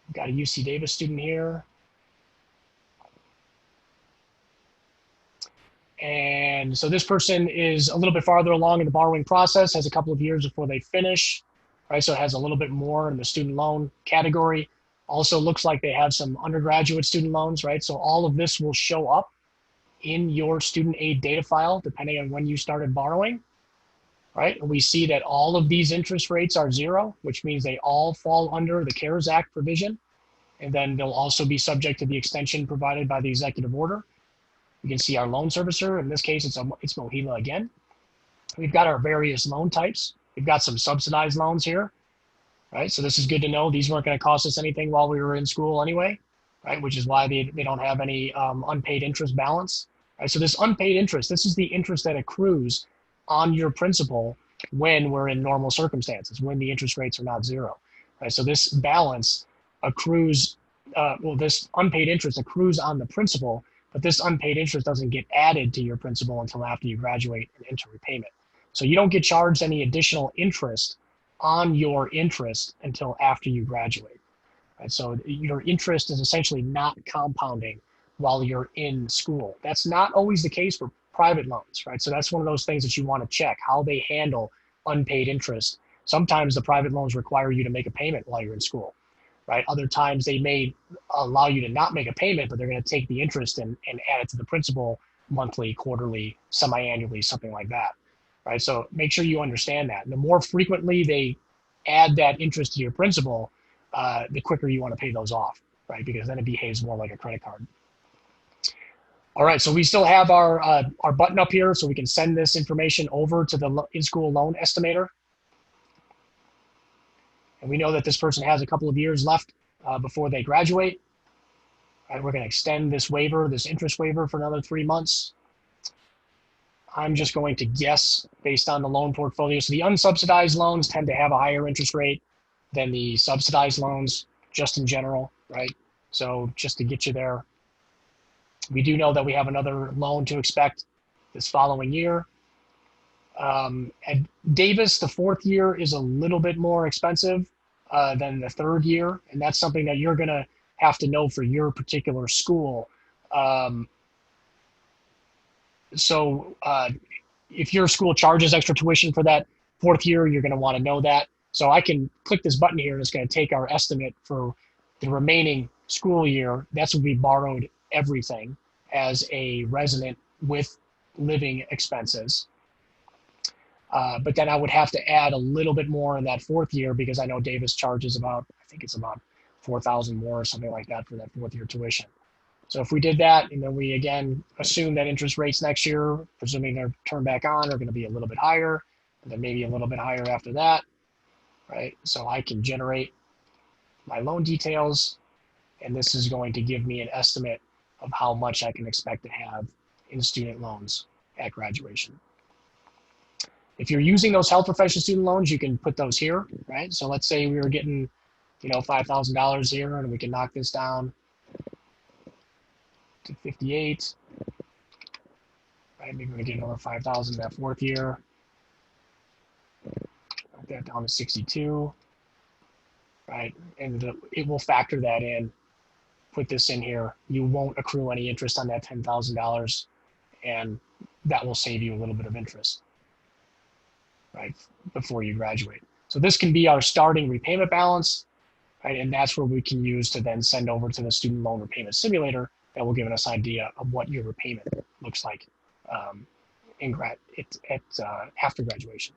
I've got a UC Davis student here. And so this person is a little bit farther along in the borrowing process, has a couple of years before they finish, right? So it has a little bit more in the student loan category. Also looks like they have some undergraduate student loans, right? So all of this will show up in your student aid data file, depending on when you started borrowing, right? And we see that all of these interest rates are 0, which means they all fall under the CARES Act provision. And then they'll also be subject to the extension provided by the executive order. You can see our loan servicer. In this case, it's Mohila again. We've got our various loan types. We've got some subsidized loans here. Right, so this is good to know. These weren't going to cost us anything while we were in school anyway, right? Which is why they don't have any unpaid interest balance. Right, so this unpaid interest, this is the interest that accrues on your principal when we're in normal circumstances, when the interest rates are not 0. Right, so this balance accrues, this unpaid interest accrues on the principal, but this unpaid interest doesn't get added to your principal until after you graduate and enter repayment. So you don't get charged any additional interest on your interest until after you graduate. Right? So your interest is essentially not compounding while you're in school. That's not always the case for private loans, right? So that's one of those things that you want to check, how they handle unpaid interest. Sometimes the private loans require you to make a payment while you're in school, right? Other times they may allow you to not make a payment, but they're going to take the interest and add it to the principal monthly, quarterly, semi-annually, something like that, right? So make sure you understand that. And the more frequently they add that interest to your principal, the quicker you want to pay those off, right? Because then it behaves more like a credit card. All right, so we still have our button up here so we can send this information over to the in-school loan estimator. And we know that this person has a couple of years left before they graduate. Right, we're going to extend this waiver, this interest waiver, for another 3 months. I'm just going to guess based on the loan portfolio. So the unsubsidized loans tend to have a higher interest rate than the subsidized loans, just in general, right? So just to get you there. We do know that we have another loan to expect this following year. At Davis, the 4th year is a little bit more expensive than the 3rd year, and that's something that you're going to have to know for your particular school. If your school charges extra tuition for that 4th year, you're going to want to know that. So I can click this button here, and it's going to take our estimate for the remaining school year. That's when we borrowed everything as a resident with living expenses. But then I would have to add a little bit more in that 4th year because I know Davis charges about, I think it's about $4,000 more or something like that for that 4th year tuition. So if we did that, and then we again assume that interest rates next year, presuming they're turned back on, are going to be a little bit higher, and then maybe a little bit higher after that, right? So I can generate my loan details, and this is going to give me an estimate of how much I can expect to have in student loans at graduation. If you're using those health profession student loans, you can put those here, right? So let's say we were getting, $5,000 here, and we can knock this down to 58, right? Maybe we're gonna get another 5,000 that 4th year. Knock that down to 62, right? And it will factor that in. Put this in here. You won't accrue any interest on that $10,000, and that will save you a little bit of interest, right, before you graduate. So this can be our starting repayment balance, right? And that's where we can use to then send over to the student loan repayment simulator that will give us an idea of what your repayment looks like after graduation.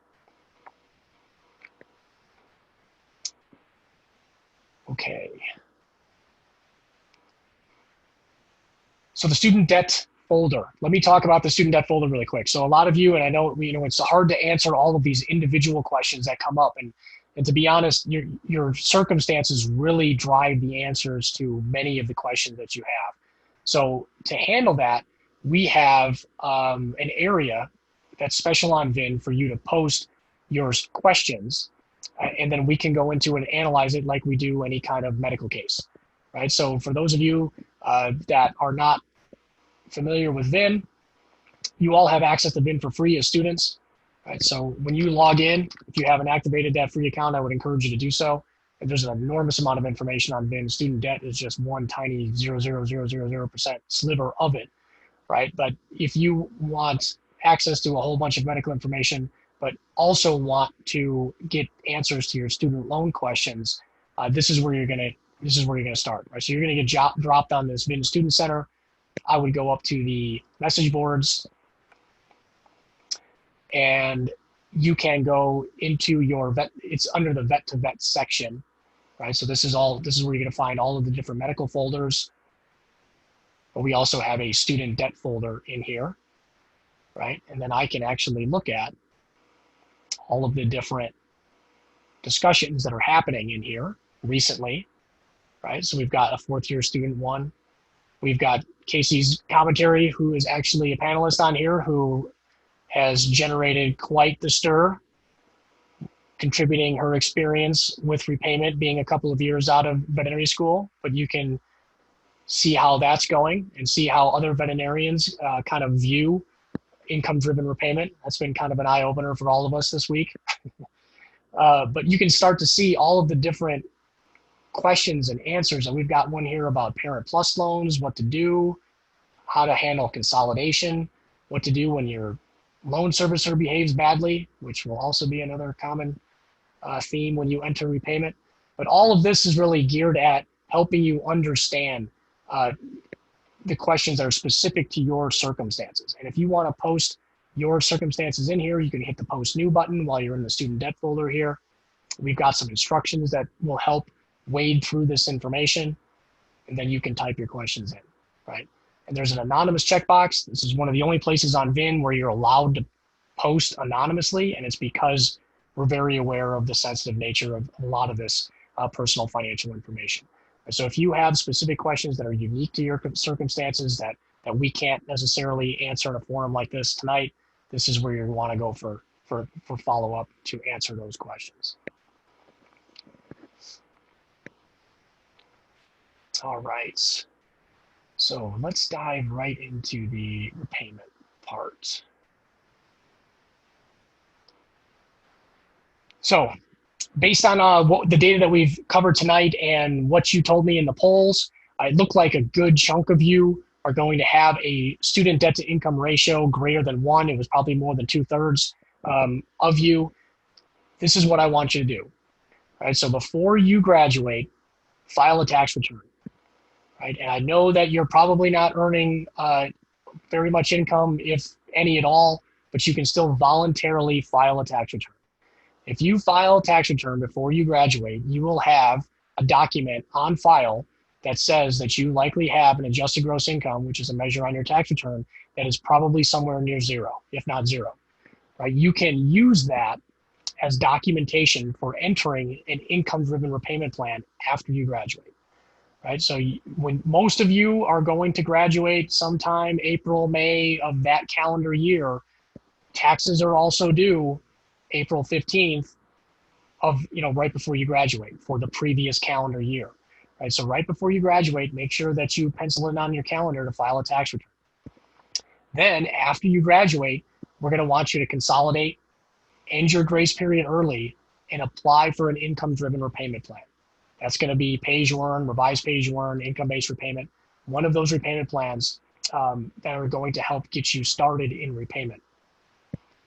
Okay. So the student debt folder. Let me talk about the student debt folder really quick. So a lot of you, and I know, it's hard to answer all of these individual questions that come up. And to be honest, your circumstances really drive the answers to many of the questions that you have. So to handle that, we have an area that's special on VIN for you to post your questions, and then we can go into and analyze it like we do any kind of medical case, right? So for those of you that are not familiar with VIN, you all have access to VIN for free as students, right? So when you log in, if you haven't activated that free account, I would encourage you to do so. And there's an enormous amount of information on VIN. Student debt is just one tiny 0.0000% sliver of it, right? But if you want access to a whole bunch of medical information, but also want to get answers to your student loan questions, this is where you're gonna start, right? So you're gonna get dropped on this VIN Student Center. I would go up to the message boards, and you can go into your vet. It's under the vet to vet section, right? So this is where you're going to find all of the different medical folders. But we also have a student debt folder in here, right? And then I can actually look at all of the different discussions that are happening in here recently, right? So we've got a 4th year student one. We've got Casey's commentary, who is actually a panelist on here, who has generated quite the stir, contributing her experience with repayment, being a couple of years out of veterinary school. But you can see how that's going and see how other veterinarians kind of view income-driven repayment. That's been kind of an eye-opener for all of us this week. But you can start to see all of the different questions and answers. And we've got one here about Parent Plus loans, what to do, how to handle consolidation, what to do when your loan servicer behaves badly, which will also be another common theme when you enter repayment. But all of this is really geared at helping you understand the questions that are specific to your circumstances. And if you want to post your circumstances in here, you can hit the post new button while you're in the student debt folder here. We've got some instructions that will help wade through this information, and then you can type your questions in, right? And there's an anonymous checkbox. This is one of the only places on VIN where you're allowed to post anonymously, and it's because we're very aware of the sensitive nature of a lot of this personal financial information. And so if you have specific questions that are unique to your circumstances that we can't necessarily answer in a forum like this tonight, this is where you want to go for follow-up to answer those questions. All right, so let's dive right into the repayment part. So based on the data that we've covered tonight and what you told me in the polls, it looked like a good chunk of you are going to have a student debt to income ratio greater than 1. It was probably more than 2/3 of you. This is what I want you to do. All right, so before you graduate, file a tax return. Right? And I know that you're probably not earning very much income, if any at all, but you can still voluntarily file a tax return. If you file a tax return before you graduate, you will have a document on file that says that you likely have an adjusted gross income, which is a measure on your tax return, that is probably somewhere near 0, if not 0. Right? You can use that as documentation for entering an income-driven repayment plan after you graduate. Right, so when most of you are going to graduate sometime April, May of that calendar year, taxes are also due April 15th of, right before you graduate for the previous calendar year. Right, so right before you graduate, make sure that you pencil in on your calendar to file a tax return. Then after you graduate, we're going to want you to consolidate, end your grace period early, and apply for an income-driven repayment plan. That's going to be pay-as-you-earn, revised pay-as-you-earn, income-based repayment, one of those repayment plans that are going to help get you started in repayment.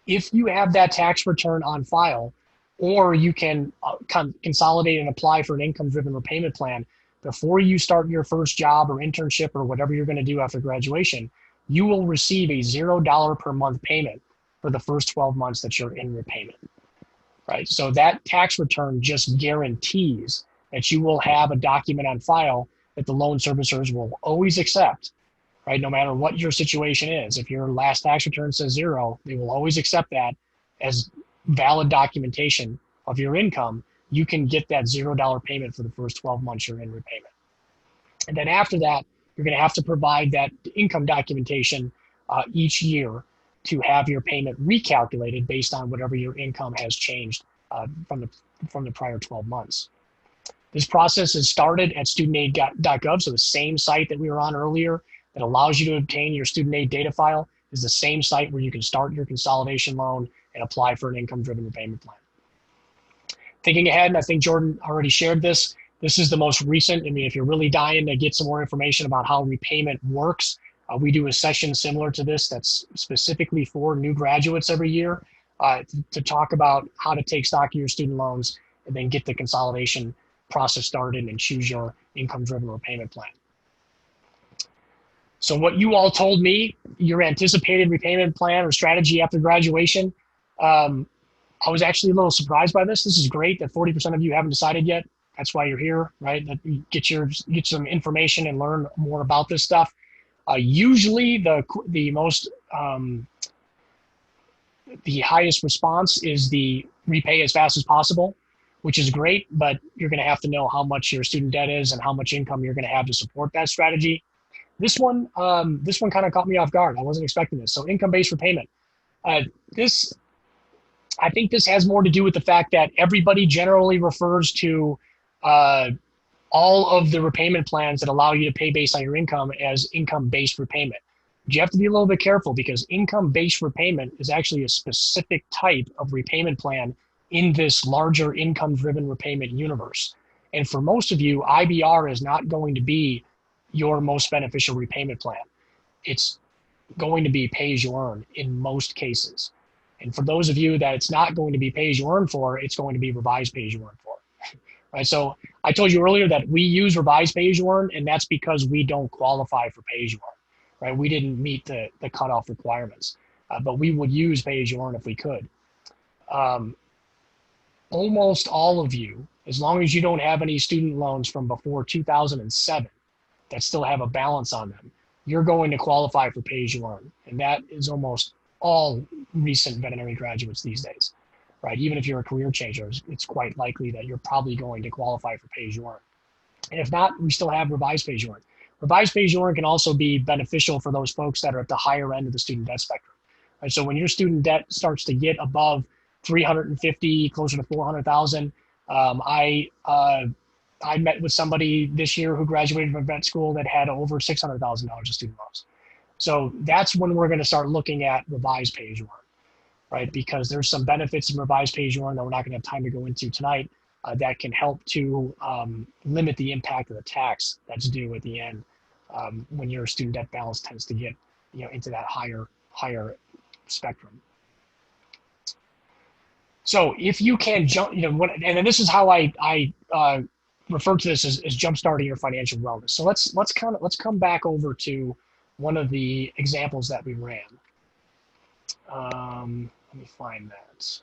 If you have that tax return on file, or you can consolidate and apply for an income-driven repayment plan before you start your first job or internship or whatever you're going to do after graduation, you will receive a $0 per month payment for the first 12 months that you're in repayment. Right? So that tax return just guarantees that you will have a document on file that the loan servicers will always accept, right? No matter what your situation is. If your last tax return says 0, they will always accept that as valid documentation of your income. You can get that $0 payment for the first 12 months you're in repayment. And then after that, you're going to have to provide that income documentation each year to have your payment recalculated based on whatever your income has changed from the prior 12 months. This process is started at studentaid.gov, so the same site that we were on earlier that allows you to obtain your student aid data file is the same site where you can start your consolidation loan and apply for an income-driven repayment plan. Thinking ahead, and I think Jordan already shared this, this is the most recent. I mean, if you're really dying to get some more information about how repayment works, we do a session similar to this that's specifically for new graduates every year to talk about how to take stock of your student loans and then get the consolidation process started and choose your income-driven repayment plan. So what you all told me, your anticipated repayment plan or strategy after graduation, I was actually a little surprised by this. This is great that 40% of you haven't decided yet. That's why you're here, right? That you get some information and learn more about this stuff. Usually the most the highest response is the repay as fast as possible, which is great, but you're going to have to know how much your student debt is and how much income you're going to have to support that strategy. This one kind of caught me off guard. I wasn't expecting this. So income-based repayment. I think this has more to do with the fact that everybody generally refers to all of the repayment plans that allow you to pay based on your income as income-based repayment. But you have to be a little bit careful because income-based repayment is actually a specific type of repayment plan in this larger income-driven repayment universe. And for most of you, IBR is not going to be your most beneficial repayment plan. It's going to be pay-as-you-earn in most cases. And for those of you that it's not going to be pay-as-you-earn for, it's going to be revised pay-as-you-earn for. right? So I told you earlier that we use revised pay as you earn, and that's because we don't qualify for pay as you earn, right? We didn't meet the cutoff requirements, but we would use pay as you earn if we could. Almost all of you, as long as you don't have any student loans from before 2007 that still have a balance on them, you're going to qualify for pay as you earn. And that is almost all recent veterinary graduates these days, right? Even if you're a career changer, it's quite likely that you're probably going to qualify for pay as you earn. And if not, we still have revised pay as you earn. Revised pay as you earn can also be beneficial for those folks that are at the higher end of the student debt spectrum, right? So when your student debt starts to get above 350, closer to 400,000, I met with somebody this year who graduated from vet school that had over $600,000 of student loans. So that's when we're going to start looking at revised pay as you earn, right? Because there's some benefits in revised pay as you earn that we're not going to have time to go into tonight that can help to limit the impact of the tax that's due at the end when your student debt balance tends to get into that higher spectrum. So if you can jump, and this is how I refer to this as jumpstarting your financial wellness. So let's come back over to one of the examples that we ran. Let me find that.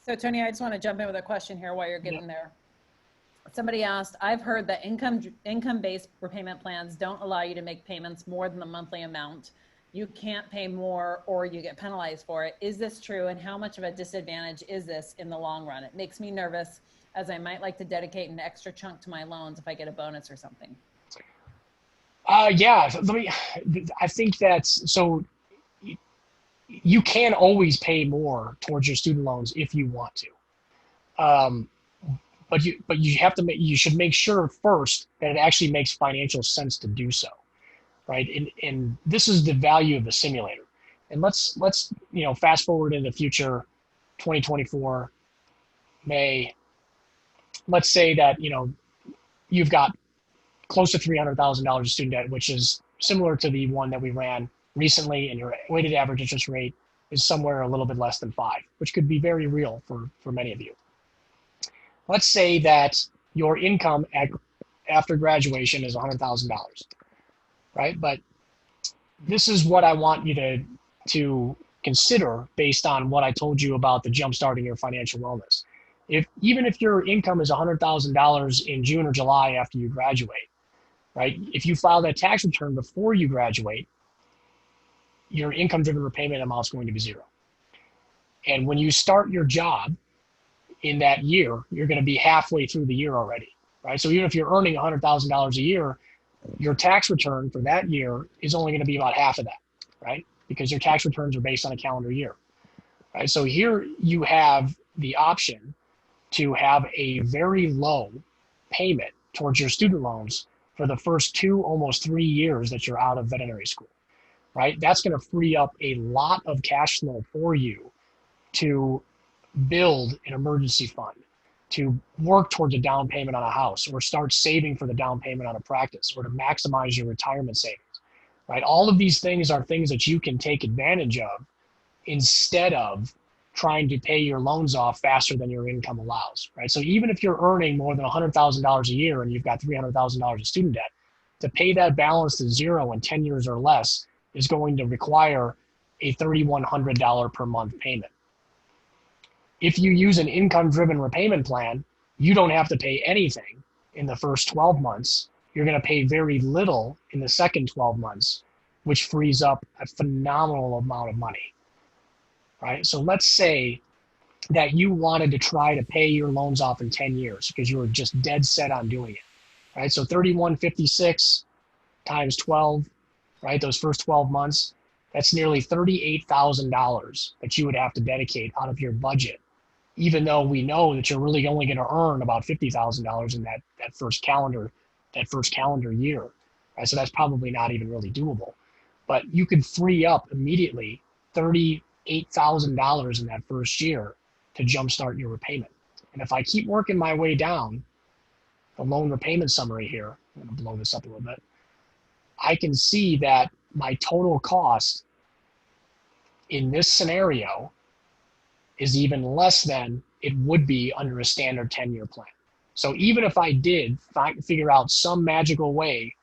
So Tony, I just want to jump in with a question here while you're getting there. Somebody asked, I've heard that income-based repayment plans don't allow you to make payments more than the monthly amount. You can't pay more or you get penalized for it. Is this true? And how much of a disadvantage is this in the long run? It makes me nervous as I might like to dedicate an extra chunk to my loans if I get a bonus or something. Yeah, I think that's, so you can always pay more towards your student loans if you want to. But you have to you should make sure first that it actually makes financial sense to do so. Right, and this is the value of the simulator. And let's fast forward in the future, 2024, May. Let's say that you've got close to $300,000 of student debt, which is similar to the one that we ran recently, and your weighted average interest rate is somewhere a little bit less than 5, which could be very real for many of you. Let's say that your income after graduation is $100,000. Right, but this is what I want you to consider based on what I told you about the jumpstarting your financial wellness. Even if your income is $100,000 in June or July after you graduate, right? If you file that tax return before you graduate, your income-driven repayment amount is going to be 0. And when you start your job in that year, you're going to be halfway through the year already, right? So even if you're earning $100,000 a year, your tax return for that year is only going to be about half of that, right? Because your tax returns are based on a calendar year, right? So here you have the option to have a very low payment towards your student loans for the first 2, almost 3 years that you're out of veterinary school, right? That's going to free up a lot of cash flow for you to build an emergency fund, to work towards a down payment on a house, or start saving for the down payment on a practice, or to maximize your retirement savings, right? All of these things are things that you can take advantage of instead of trying to pay your loans off faster than your income allows, right? So even if you're earning more than $100,000 a year and you've got $300,000 of student debt, to pay that balance to 0 in 10 years or less is going to require a $3,100 per month payment. If you use an income-driven repayment plan, you don't have to pay anything in the first 12 months. You're going to pay very little in the second 12 months, which frees up a phenomenal amount of money, right? So let's say that you wanted to try to pay your loans off in 10 years because you were just dead set on doing it, right? So 3156 times 12, right? Those first 12 months, that's nearly $38,000 that you would have to dedicate out of your budget, even though we know that you're really only going to earn about $50,000 in that first calendar year. Right? So that's probably not even really doable. But you could free up immediately $38,000 in that first year to jumpstart your repayment. And if I keep working my way down the loan repayment summary here, I'm going to blow this up a little bit, I can see that my total cost in this scenario is even less than it would be under a standard 10-year plan. So even if I did figure out some magical way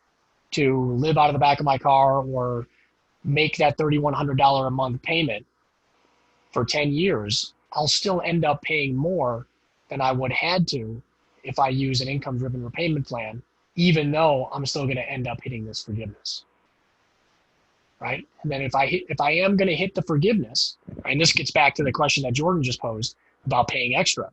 to live out of the back of my car or make that $3,100 a month payment for 10 years, I'll still end up paying more than I would had to if I use an income-driven repayment plan, even though I'm still going to end up hitting this forgiveness, right? And then if I am going to hit the forgiveness, and this gets back to the question that Jordan just posed about paying extra.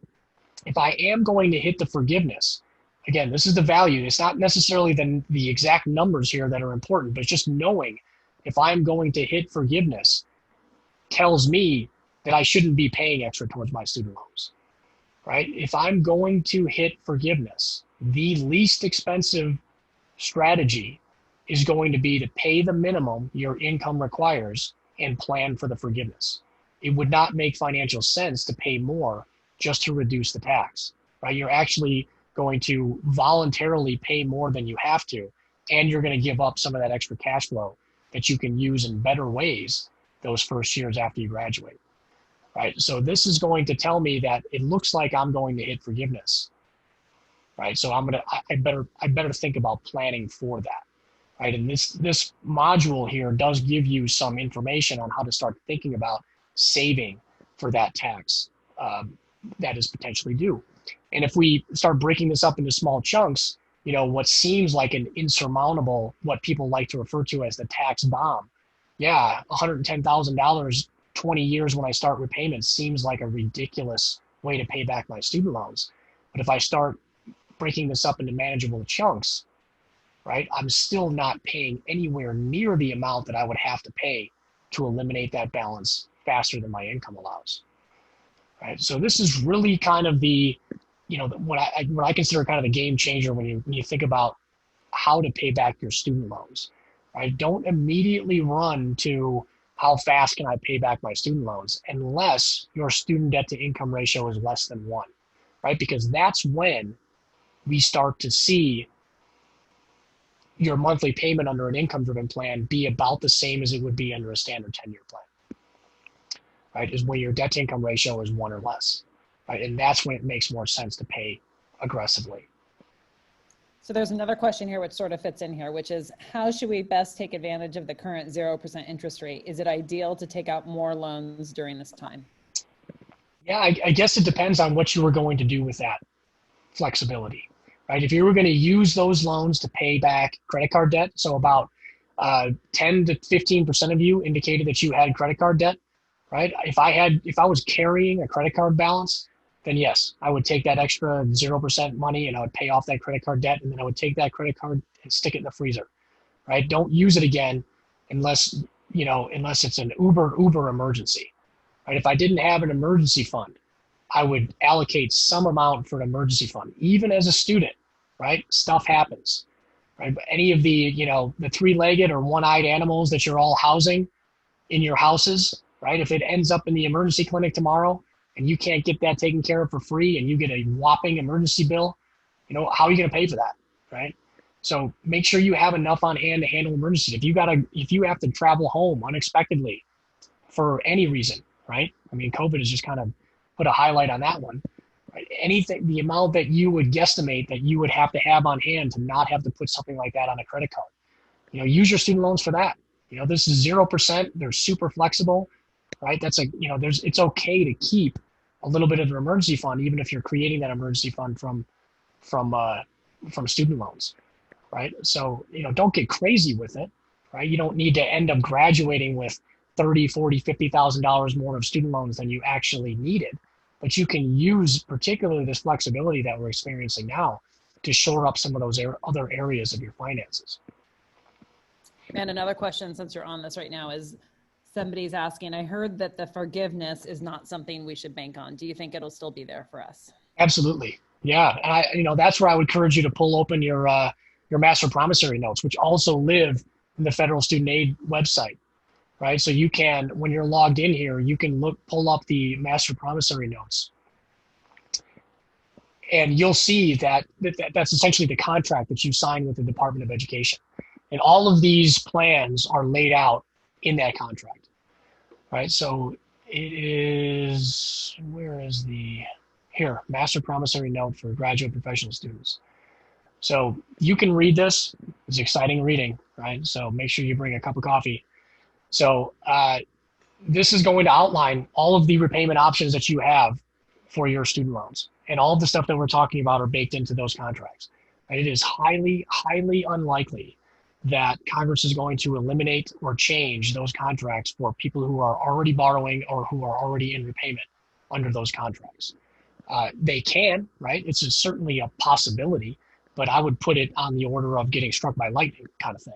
If I am going to hit the forgiveness, again, this is the value. It's not necessarily the exact numbers here that are important, but just knowing if I'm going to hit forgiveness tells me that I shouldn't be paying extra towards my student loans, right? If I'm going to hit forgiveness, the least expensive strategy is going to be to pay the minimum your income requires and plan for the forgiveness. It would not make financial sense to pay more just to reduce the tax, right? You're actually going to voluntarily pay more than you have to, and you're going to give up some of that extra cash flow that you can use in better ways those first years after you graduate, right? So this is going to tell me that it looks like I'm going to hit forgiveness, right? So I better think about planning for that, right? And this module here does give you some information on how to start thinking about saving for that tax that is potentially due. And if we start breaking this up into small chunks, what seems like an insurmountable, what people like to refer to as the tax bomb. Yeah, $110,000, 20 years when I start repayment seems like a ridiculous way to pay back my student loans. But if I start breaking this up into manageable chunks, right, I'm still not paying anywhere near the amount that I would have to pay to eliminate that balance faster than my income allows. Right. So this is really kind of the, what I consider kind of a game changer when you think about how to pay back your student loans. Right. Don't immediately run to how fast can I pay back my student loans unless your student debt to income ratio is less than 1. Right. Because that's when we start to see your monthly payment under an income driven plan be about the same as it would be under a standard 10-year plan. Right, is when your debt to income ratio is 1 or less, right? And that's when it makes more sense to pay aggressively. So there's another question here which sort of fits in here, which is how should we best take advantage of the current 0% interest rate? Is it ideal to take out more loans during this time? Yeah, I guess it depends on what you were going to do with that flexibility, right? If you were going to use those loans to pay back credit card debt, so about 10 to 15% of you indicated that you had credit card debt, right? If I was carrying a credit card balance, then yes, I would take that extra 0% money and I would pay off that credit card debt, and then I would take that credit card and stick it in the freezer, right? Don't use it again unless it's an uber emergency, right? If I didn't have an emergency fund, I would allocate some amount for an emergency fund, even as a student, right? Stuff happens, right? But any of the, the 3-legged or 1-eyed animals that you're all housing in your houses, right? If it ends up in the emergency clinic tomorrow and you can't get that taken care of for free and you get a whopping emergency bill, how are you going to pay for that, right? So make sure you have enough on hand to handle emergencies. If you have to travel home unexpectedly for any reason, right? I mean, COVID has just kind of put a highlight on that one, right? Anything, the amount that you would guesstimate that you would have to have on hand to not have to put something like that on a credit card. Use your student loans for that. This is 0%. They're super flexible. Right, that's it's okay to keep a little bit of an emergency fund, even if you're creating that emergency fund from student loans, right? So don't get crazy with it, right? You don't need to end up graduating with $30,000, $40,000, $50,000 more of student loans than you actually needed, but you can use particularly this flexibility that we're experiencing now to shore up some of those other areas of your finances. And another question, since you're on this right now, is somebody's asking, I heard that the forgiveness is not something we should bank on. Do you think it'll still be there for us? Absolutely. Yeah. And that's where I would encourage you to pull open your master promissory notes, which also live in the federal student aid website, right? So you can, when you're logged in here, you can pull up the master promissory notes, and you'll see that's essentially the contract that you signed with the Department of Education. And all of these plans are laid out in that contract, right? So it is, where is the, here, master promissory note for graduate professional students. So you can read this. It's exciting reading, right? So make sure you bring a cup of coffee. So this is going to outline all of the repayment options that you have for your student loans. And all of the stuff that we're talking about are baked into those contracts. And it is highly, highly unlikely that Congress is going to eliminate or change those contracts for people who are already borrowing or who are already in repayment under those contracts. They can, right? It's certainly a possibility, but I would put it on the order of getting struck by lightning kind of thing,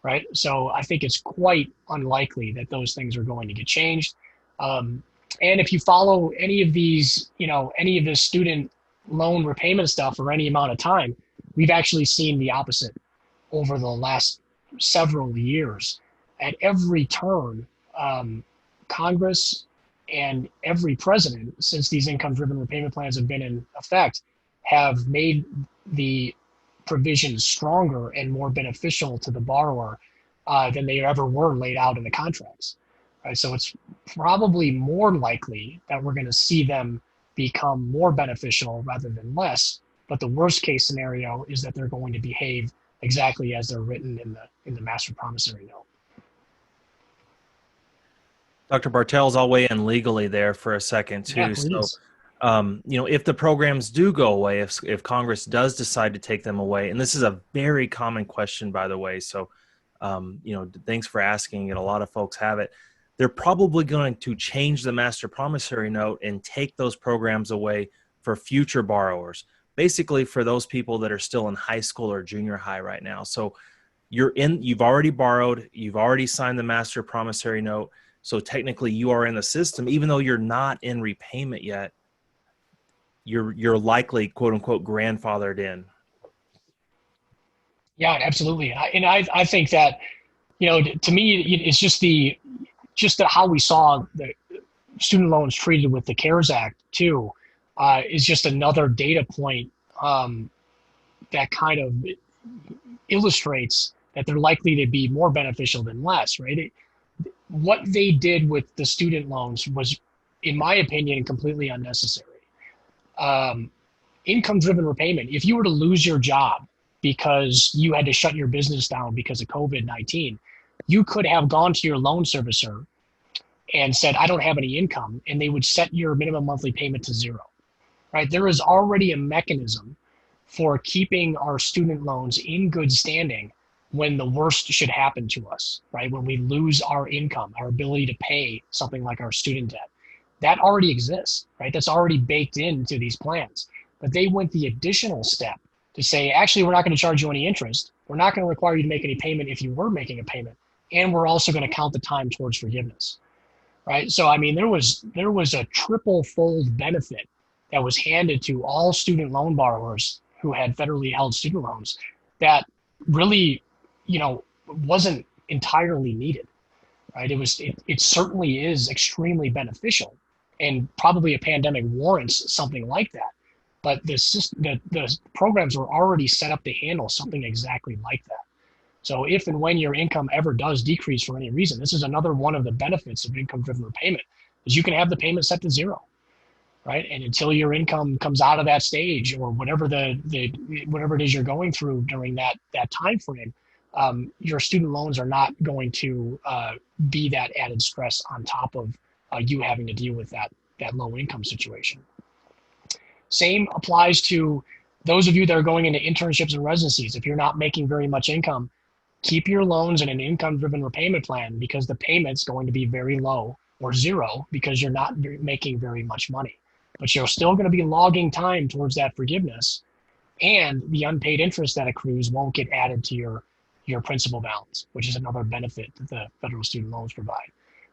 right? So I think it's quite unlikely that those things are going to get changed. And if you follow any of these, any of this student loan repayment stuff for any amount of time, we've actually seen the opposite over the last several years. At every turn, Congress and every president, since these income-driven repayment plans have been in effect, have made the provisions stronger and more beneficial to the borrower than they ever were laid out in the contracts. Right? So it's probably more likely that we're going to see them become more beneficial rather than less. But the worst case scenario is that they're going to behave exactly as they're written in the master promissory note. Dr. Bartels, I'll weigh in legally there for a second too. Yeah, please. So, if the programs do go away, if Congress does decide to take them away, and this is a very common question, by the way, so, thanks for asking it. A lot of folks have it. They're probably going to change the master promissory note and take those programs away for future borrowers, basically for those people that are still in high school or junior high right now. So you've already borrowed, you've already signed the master promissory note. So technically you are in the system, even though you're not in repayment yet, you're likely, quote unquote, grandfathered in. Yeah, absolutely. And I think that, to me, it's just how we saw the student loans treated with the CARES Act too, is just another data point that kind of illustrates that they're likely to be more beneficial than less, right? What they did with the student loans was, in my opinion, completely unnecessary. Income-driven repayment, if you were to lose your job because you had to shut your business down because of COVID-19, you could have gone to your loan servicer and said, I don't have any income, and they would set your minimum monthly payment to zero, right? There is already a mechanism for keeping our student loans in good standing when the worst should happen to us, right? When we lose our income, our ability to pay something like our student debt. That already exists, right? That's already baked into these plans. But they went the additional step to say, actually, we're not going to charge you any interest. We're not going to require you to make any payment if you were making a payment. And we're also going to count the time towards forgiveness, right? So, I mean, there was a triple-fold benefit that was handed to all student loan borrowers who had federally held student loans that really, wasn't entirely needed, right? It certainly is extremely beneficial, and probably a pandemic warrants something like that. But the programs were already set up to handle something exactly like that. So if and when your income ever does decrease for any reason, this is another one of the benefits of income-driven repayment, is you can have the payment set to zero, right? And until your income comes out of that stage, or whatever whatever it is you're going through during that time frame, your student loans are not going to be that added stress on top of you having to deal with that low income situation. Same applies to those of you that are going into internships and residencies. If you're not making very much income, keep your loans in an income-driven repayment plan, because the payment's going to be very low or zero because you're not making very much money. But you're still going to be logging time towards that forgiveness, and the unpaid interest that accrues won't get added to your principal balance, which is another benefit that the federal student loans provide.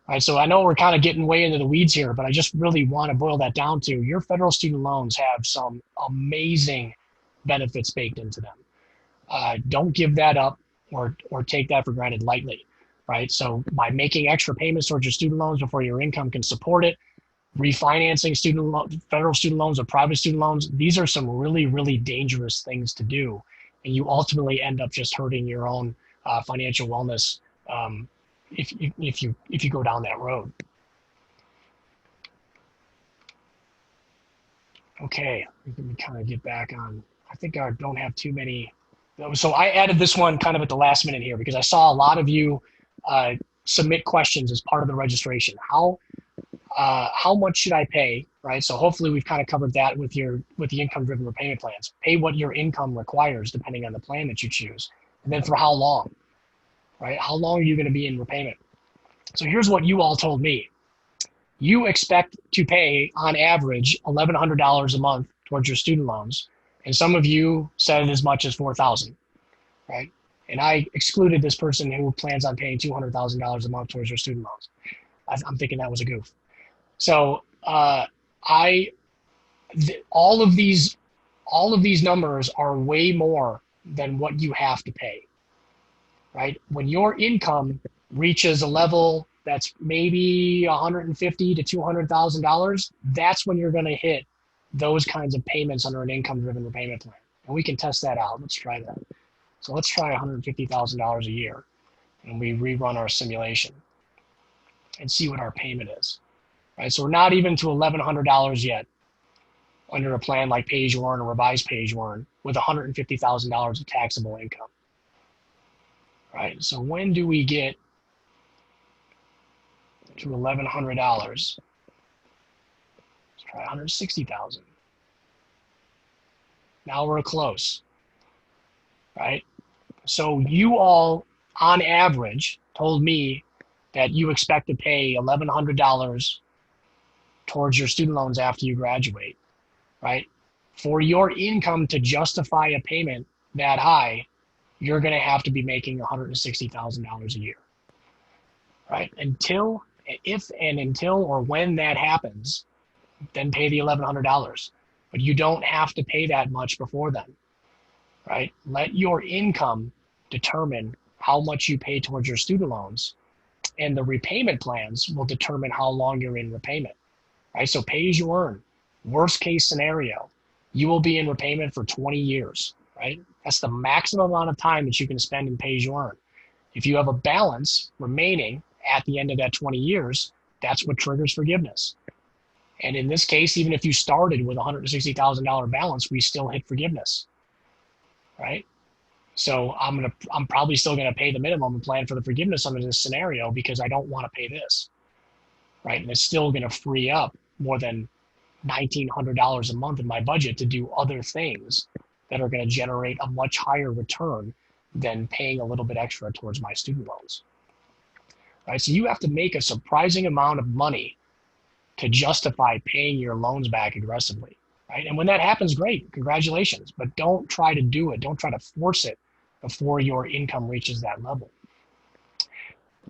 All right, so I know we're kind of getting way into the weeds here, but I just really want to boil that down to your federal student loans have some amazing benefits baked into them. Don't give that up or take that for granted lightly, right? So by making extra payments towards your student loans before your income can support it, refinancing federal student loans or private student loans, these are some really, really dangerous things to do. And you ultimately end up just hurting your own financial wellness if you go down that road. Okay, let me kind of get back on. I think I don't have too many. So I added this one kind of at the last minute here because I saw a lot of you submit questions as part of the registration. How much should I pay, right? So hopefully we've kind of covered that with the income-driven repayment plans. Pay what your income requires depending on the plan that you choose. And then for how long, right? How long are you going to be in repayment? So here's what you all told me. You expect to pay on average $1,100 a month towards your student loans. And some of you said as much as $4,000, right? And I excluded this person who plans on paying $200,000 a month towards your student loans. I'm thinking that was a goof. So all of these numbers are way more than what you have to pay, right? When your income reaches a level that's maybe $150,000 to $200,000, that's when you're going to hit those kinds of payments under an income-driven repayment plan. And we can test that out. Let's try that. So let's try $150,000 a year, and we rerun our simulation and see what our payment is. Right, so we're not even to $1,100 yet under a plan like Pay As You Earn or Revised Pay As You Earn with $150,000 of taxable income. Right, so when do we get to $1,100? Let's try $160,000. Now we're close, right? So you all, on average, told me that you expect to pay $1,100 towards your student loans after you graduate, right? For your income to justify a payment that high, you're going to have to be making $160,000 a year, right? Until or when that happens, then pay the $1,100. But you don't have to pay that much before then, right? Let your income determine how much you pay towards your student loans, and the repayment plans will determine how long you're in repayment. Right, so Pay As You Earn, worst case scenario, you will be in repayment for 20 years, right? That's the maximum amount of time that you can spend in Pay As You Earn. If you have a balance remaining at the end of that 20 years, that's what triggers forgiveness. And in this case, even if you started with a $160,000 balance, we still hit forgiveness, right? So I'm probably still gonna pay the minimum and plan for the forgiveness under this scenario because I don't want to pay this. Right, and it's still going to free up more than $1,900 a month in my budget to do other things that are going to generate a much higher return than paying a little bit extra towards my student loans. Right, so you have to make a surprising amount of money to justify paying your loans back aggressively. Right, and when that happens, great, congratulations. But don't try to do it. Don't try to force it before your income reaches that level.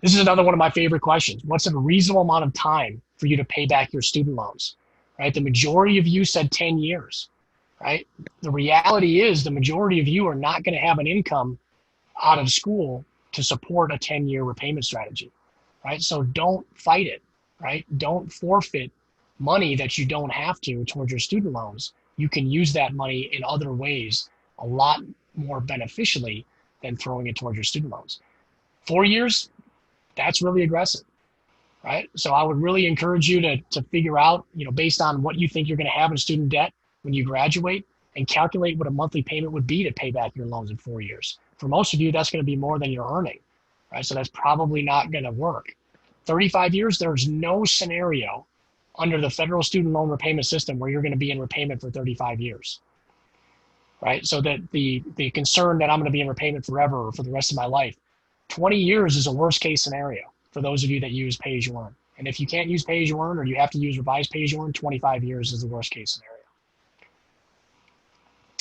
This is another one of my favorite questions. What's a reasonable amount of time for you to pay back your student loans? Right? The majority of you said 10 years, right? The reality is the majority of you are not going to have an income out of school to support a 10-year repayment strategy, right? So don't fight it, right? Don't forfeit money that you don't have to towards your student loans. You can use that money in other ways a lot more beneficially than throwing it towards your student loans. 4 years, that's really aggressive, right? So I would really encourage you to figure out, based on what you think you're going to have in student debt when you graduate, and calculate what a monthly payment would be to pay back your loans in 4 years. For most of you, that's going to be more than you're earning, right? So that's probably not going to work. 35 years, there's no scenario under the federal student loan repayment system where you're going to be in repayment for 35 years, right? So that the concern that I'm going to be in repayment forever or for the rest of my life, 20 years is a worst case scenario for those of you that use Pay As You Earn. And if you can't use Pay As You Earn or you have to use Revised Pay As You Earn, 25 years is the worst case scenario.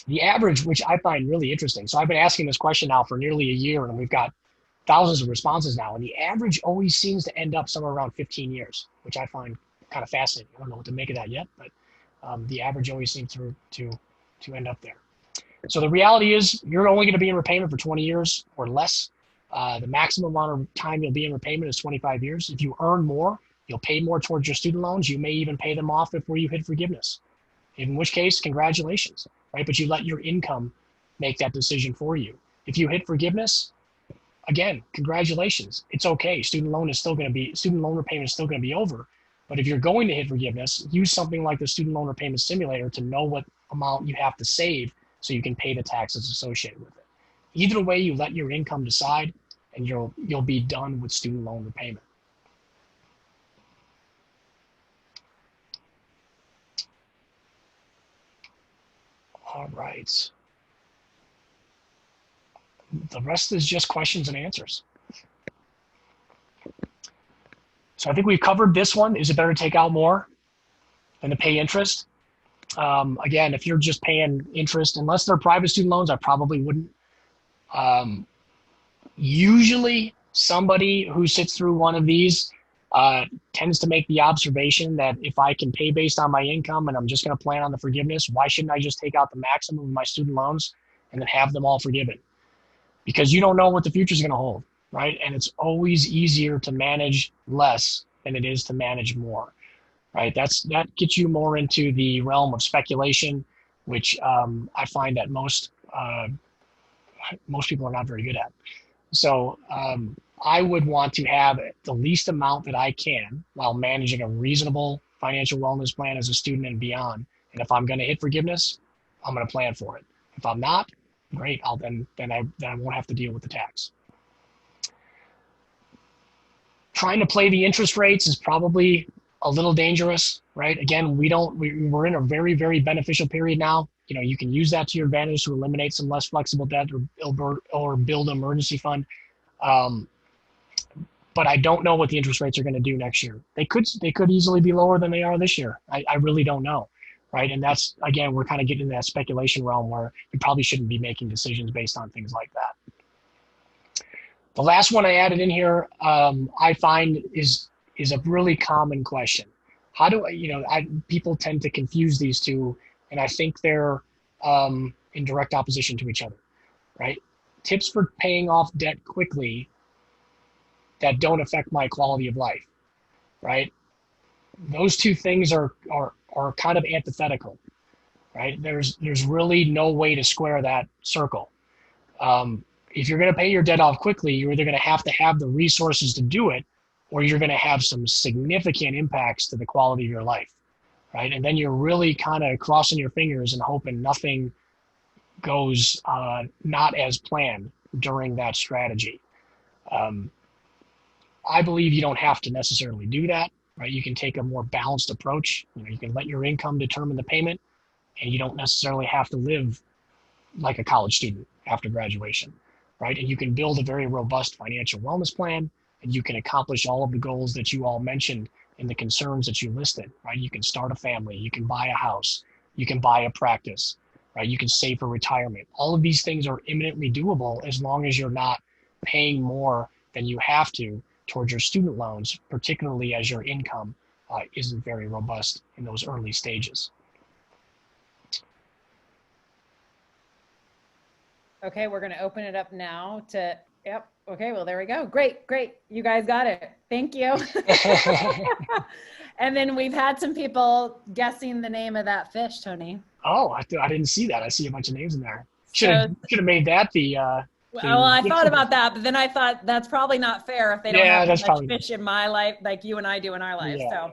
The average, which I find really interesting. So I've been asking this question now for nearly a year and we've got thousands of responses now. And the average always seems to end up somewhere around 15 years, which I find kind of fascinating. I don't know what to make of that yet, but the average always seems to end up there. So the reality is you're only going to be in repayment for 20 years or less. The maximum amount of time you'll be in repayment is 25 years. If you earn more, you'll pay more towards your student loans. You may even pay them off before you hit forgiveness, in which case, congratulations, right? But you let your income make that decision for you. If you hit forgiveness, again, congratulations. It's okay. Student loan repayment is still going to be over, But if you're going to hit forgiveness, use something like the student loan repayment simulator to know what amount you have to save so you can pay the taxes associated with it. Either way, you let your income decide, and you'll be done with student loan repayment. All right. The rest is just questions and answers. So I think we've covered this one. Is it better to take out more than to pay interest? Again, if you're just paying interest, unless they're private student loans, I probably wouldn't. Usually somebody who sits through one of these tends to make the observation that if I can pay based on my income and I'm just going to plan on the forgiveness, why shouldn't I just take out the maximum of my student loans and then have them all forgiven? Because you don't know what the future is going to hold, right? And it's always easier to manage less than it is to manage more, right? That gets you more into the realm of speculation, which I find that most people are not very good at. So I would want to have the least amount that I can while managing a reasonable financial wellness plan as a student and beyond. And if I'm going to hit forgiveness, I'm going to plan for it. If I'm not, great. Then I won't have to deal with the tax. Trying to play the interest rates is probably a little dangerous, right? Again, we're in a very, very beneficial period now. You know, you can use that to your advantage to eliminate some less flexible debt or build an emergency fund. But I don't know what the interest rates are going to do next year. They could easily be lower than they are this year. I really don't know, right? And that's, again, we're kind of getting into that speculation realm where you probably shouldn't be making decisions based on things like that. The last one I added in here, I find is a really common question. How do people tend to confuse these two, and I think they're in direct opposition to each other, right? Tips for paying off debt quickly that don't affect my quality of life, right? Those two things are kind of antithetical, right? There's really no way to square that circle. If you're going to pay your debt off quickly, you're either going to have the resources to do it, or you're going to have some significant impacts to the quality of your life, right? And then you're really kind of crossing your fingers and hoping nothing goes not as planned during that strategy. I believe you don't have to necessarily do that, right? You can take a more balanced approach. You can let your income determine the payment, and you don't necessarily have to live like a college student after graduation, right? And you can build a very robust financial wellness plan, and you can accomplish all of the goals that you all mentioned in the concerns that you listed, right? You can start a family, you can buy a house, you can buy a practice, right? You can save for retirement. All of these things are imminently doable as long as you're not paying more than you have to towards your student loans, particularly as your income isn't very robust in those early stages. Okay, we're going to open it up now to, yep. Okay, well, there we go. Great. You guys got it. Thank you. And then we've had some people guessing the name of that fish, Tony. Oh, I didn't see that. I see a bunch of names in there. Should have made that the well, I thought about that, but then I thought that's probably not fair if they don't have as much fish in my life like you and I do in our life. Yeah.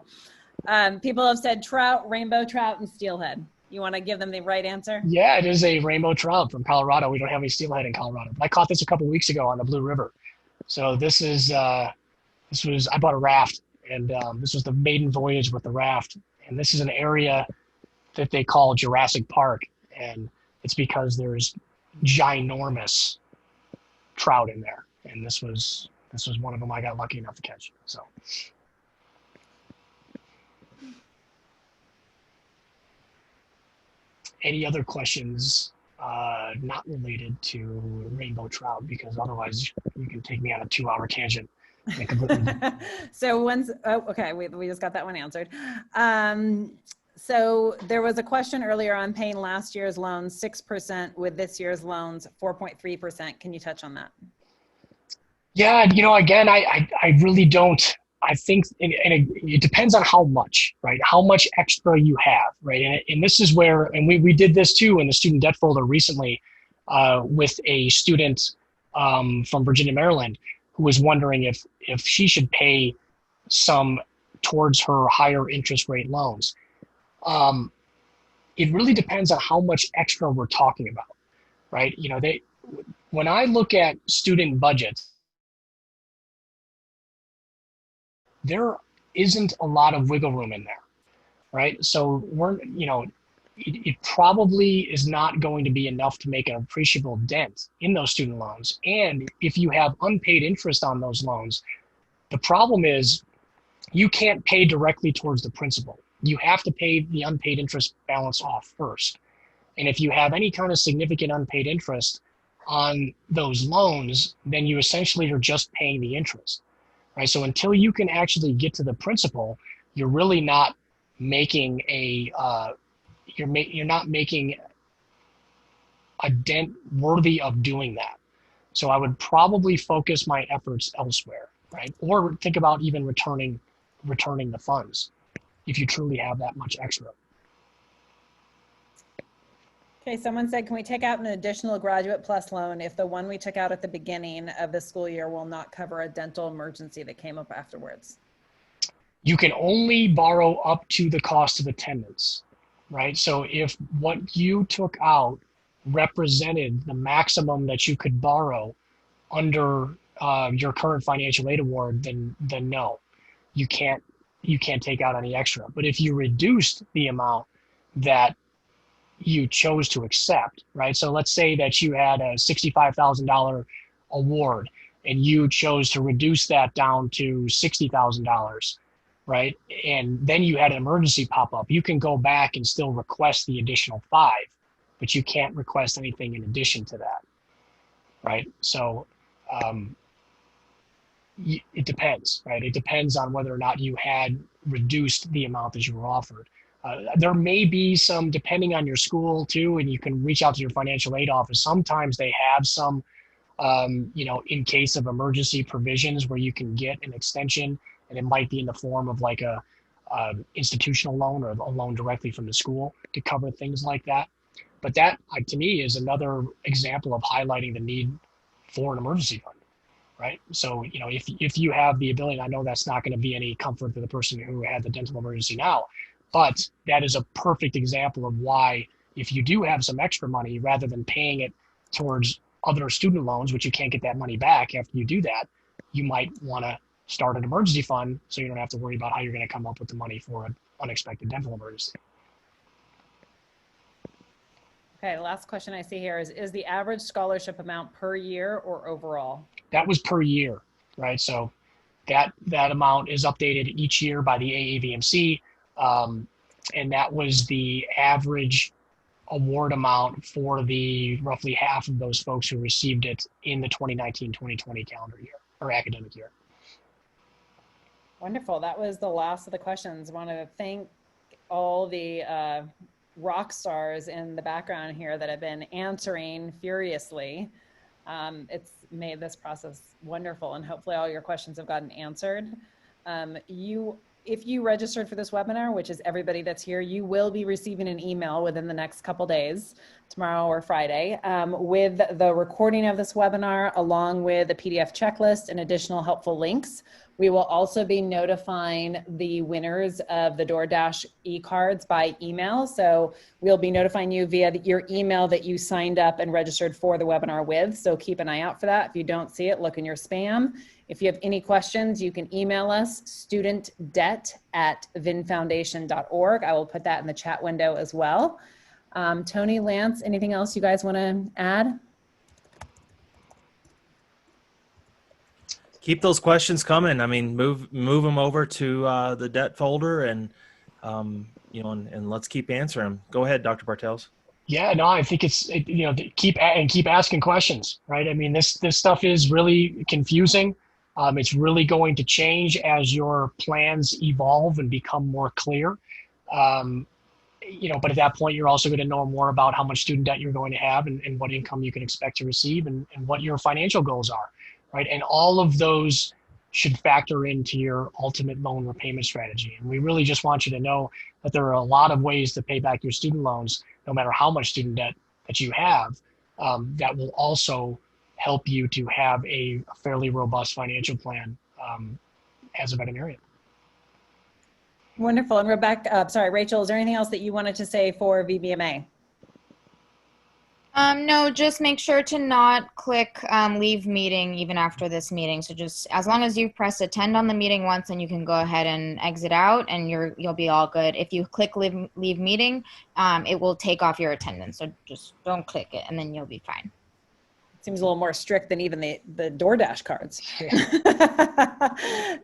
So people have said trout, rainbow trout, and steelhead. You want to give them the right answer? Yeah, it is a rainbow trout from Colorado. We don't have any steelhead in Colorado. I caught this a couple of weeks ago on the Blue River. So this I bought a raft, and this was the maiden voyage with the raft. And this is an area that they call Jurassic Park. And it's because there's ginormous trout in there, and this was one of them I got lucky enough to catch. So any other questions not related to rainbow trout, because otherwise you can take me on a 2-hour tangent. So okay, we just got that one answered. So there was a question earlier on paying last year's loans 6% with this year's loans 4.3%. Can you touch on that? Yeah, again, I really don't. I think, and it depends on how much, right? How much extra you have, right? And this is where, and we did this too in the student debt folder recently with a student from Virginia, Maryland, who was wondering if she should pay some towards her higher interest rate loans. It really depends on how much extra we're talking about, right? When I look at student budgets, there isn't a lot of wiggle room in there, right? So it probably is not going to be enough to make an appreciable dent in those student loans. And if you have unpaid interest on those loans, the problem is you can't pay directly towards the principal. You have to pay the unpaid interest balance off first. And if you have any kind of significant unpaid interest on those loans, then you essentially are just paying the interest, right? So until you can actually get to the principal, you're really not making you're not making a dent worthy of doing that. So I would probably focus my efforts elsewhere, right? Or think about even returning the funds if you truly have that much extra. Okay, someone said, can we take out an additional Graduate Plus loan if the one we took out at the beginning of the school year will not cover a dental emergency that came up afterwards? You can only borrow up to the cost of attendance, right? So if what you took out represented the maximum that you could borrow under your current financial aid award, then no, you can't take out any extra. But if you reduced the amount that you chose to accept, right? So let's say that you had a $65,000 award and you chose to reduce that down to $60,000, right? And then you had an emergency pop up. You can go back and still request the additional $5, but you can't request anything in addition to that, right? So it depends, right? It depends on whether or not you had reduced the amount that you were offered. There may be some, depending on your school too, and you can reach out to your financial aid office. Sometimes they have some, in case of emergency provisions where you can get an extension, and it might be in the form of like a institutional loan or a loan directly from the school to cover things like that. But that, to me, is another example of highlighting the need for an emergency fund, right? So, if you have the ability, I know that's not going to be any comfort to the person who had the dental emergency now, but that is a perfect example of why, if you do have some extra money, rather than paying it towards other student loans, which you can't get that money back after you do that, you might want to start an emergency fund so you don't have to worry about how you're going to come up with the money for an unexpected dental emergency. Okay, last question I see here is the average scholarship amount per year or overall? That was per year, right? So that amount is updated each year by the AAVMC. And that was the average award amount for the roughly half of those folks who received it in the 2019-2020 calendar year or academic year. Wonderful. That was the last of the questions. I want to thank all the rock stars in the background here that have been answering furiously. It's made this process wonderful, and hopefully all your questions have gotten answered. If you registered for this webinar, which is everybody that's here, you will be receiving an email within the next couple days, tomorrow or Friday, with the recording of this webinar, along with a PDF checklist and additional helpful links. We will also be notifying the winners of the DoorDash e-cards by email. So we'll be notifying you via your email that you signed up and registered for the webinar with. So keep an eye out for that. If you don't see it, look in your spam. If you have any questions, you can email us, studentdebt@vinfoundation.org. I will put that in the chat window as well. Tony, Lance, anything else you guys want to add? Keep those questions coming. I mean, move them over to the debt folder, and and let's keep answering them. Go ahead, Dr. Bartels. Yeah, no, I think keep asking questions, right? I mean, this stuff is really confusing. It's really going to change as your plans evolve and become more clear. But at that point, you're also going to know more about how much student debt you're going to have and what income you can expect to receive and what your financial goals are, right? And all of those should factor into your ultimate loan repayment strategy. And we really just want you to know that there are a lot of ways to pay back your student loans, no matter how much student debt that you have, that will also help you to have a fairly robust financial plan as a veterinarian. Wonderful. And Rebecca, sorry, Rachel, is there anything else that you wanted to say for VBMA? No, just make sure to not click leave meeting even after this meeting. So just as long as you press attend on the meeting once, then you can go ahead and exit out, and you'll be all good. If you click leave meeting, it will take off your attendance. So just don't click it, and then you'll be fine. Seems a little more strict than even the DoorDash cards.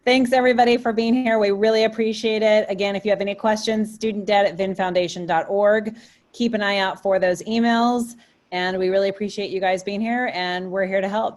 Thanks everybody for being here. We really appreciate it. Again, if you have any questions, studentdebt@vinfoundation.org. Keep an eye out for those emails. And we really appreciate you guys being here, and we're here to help.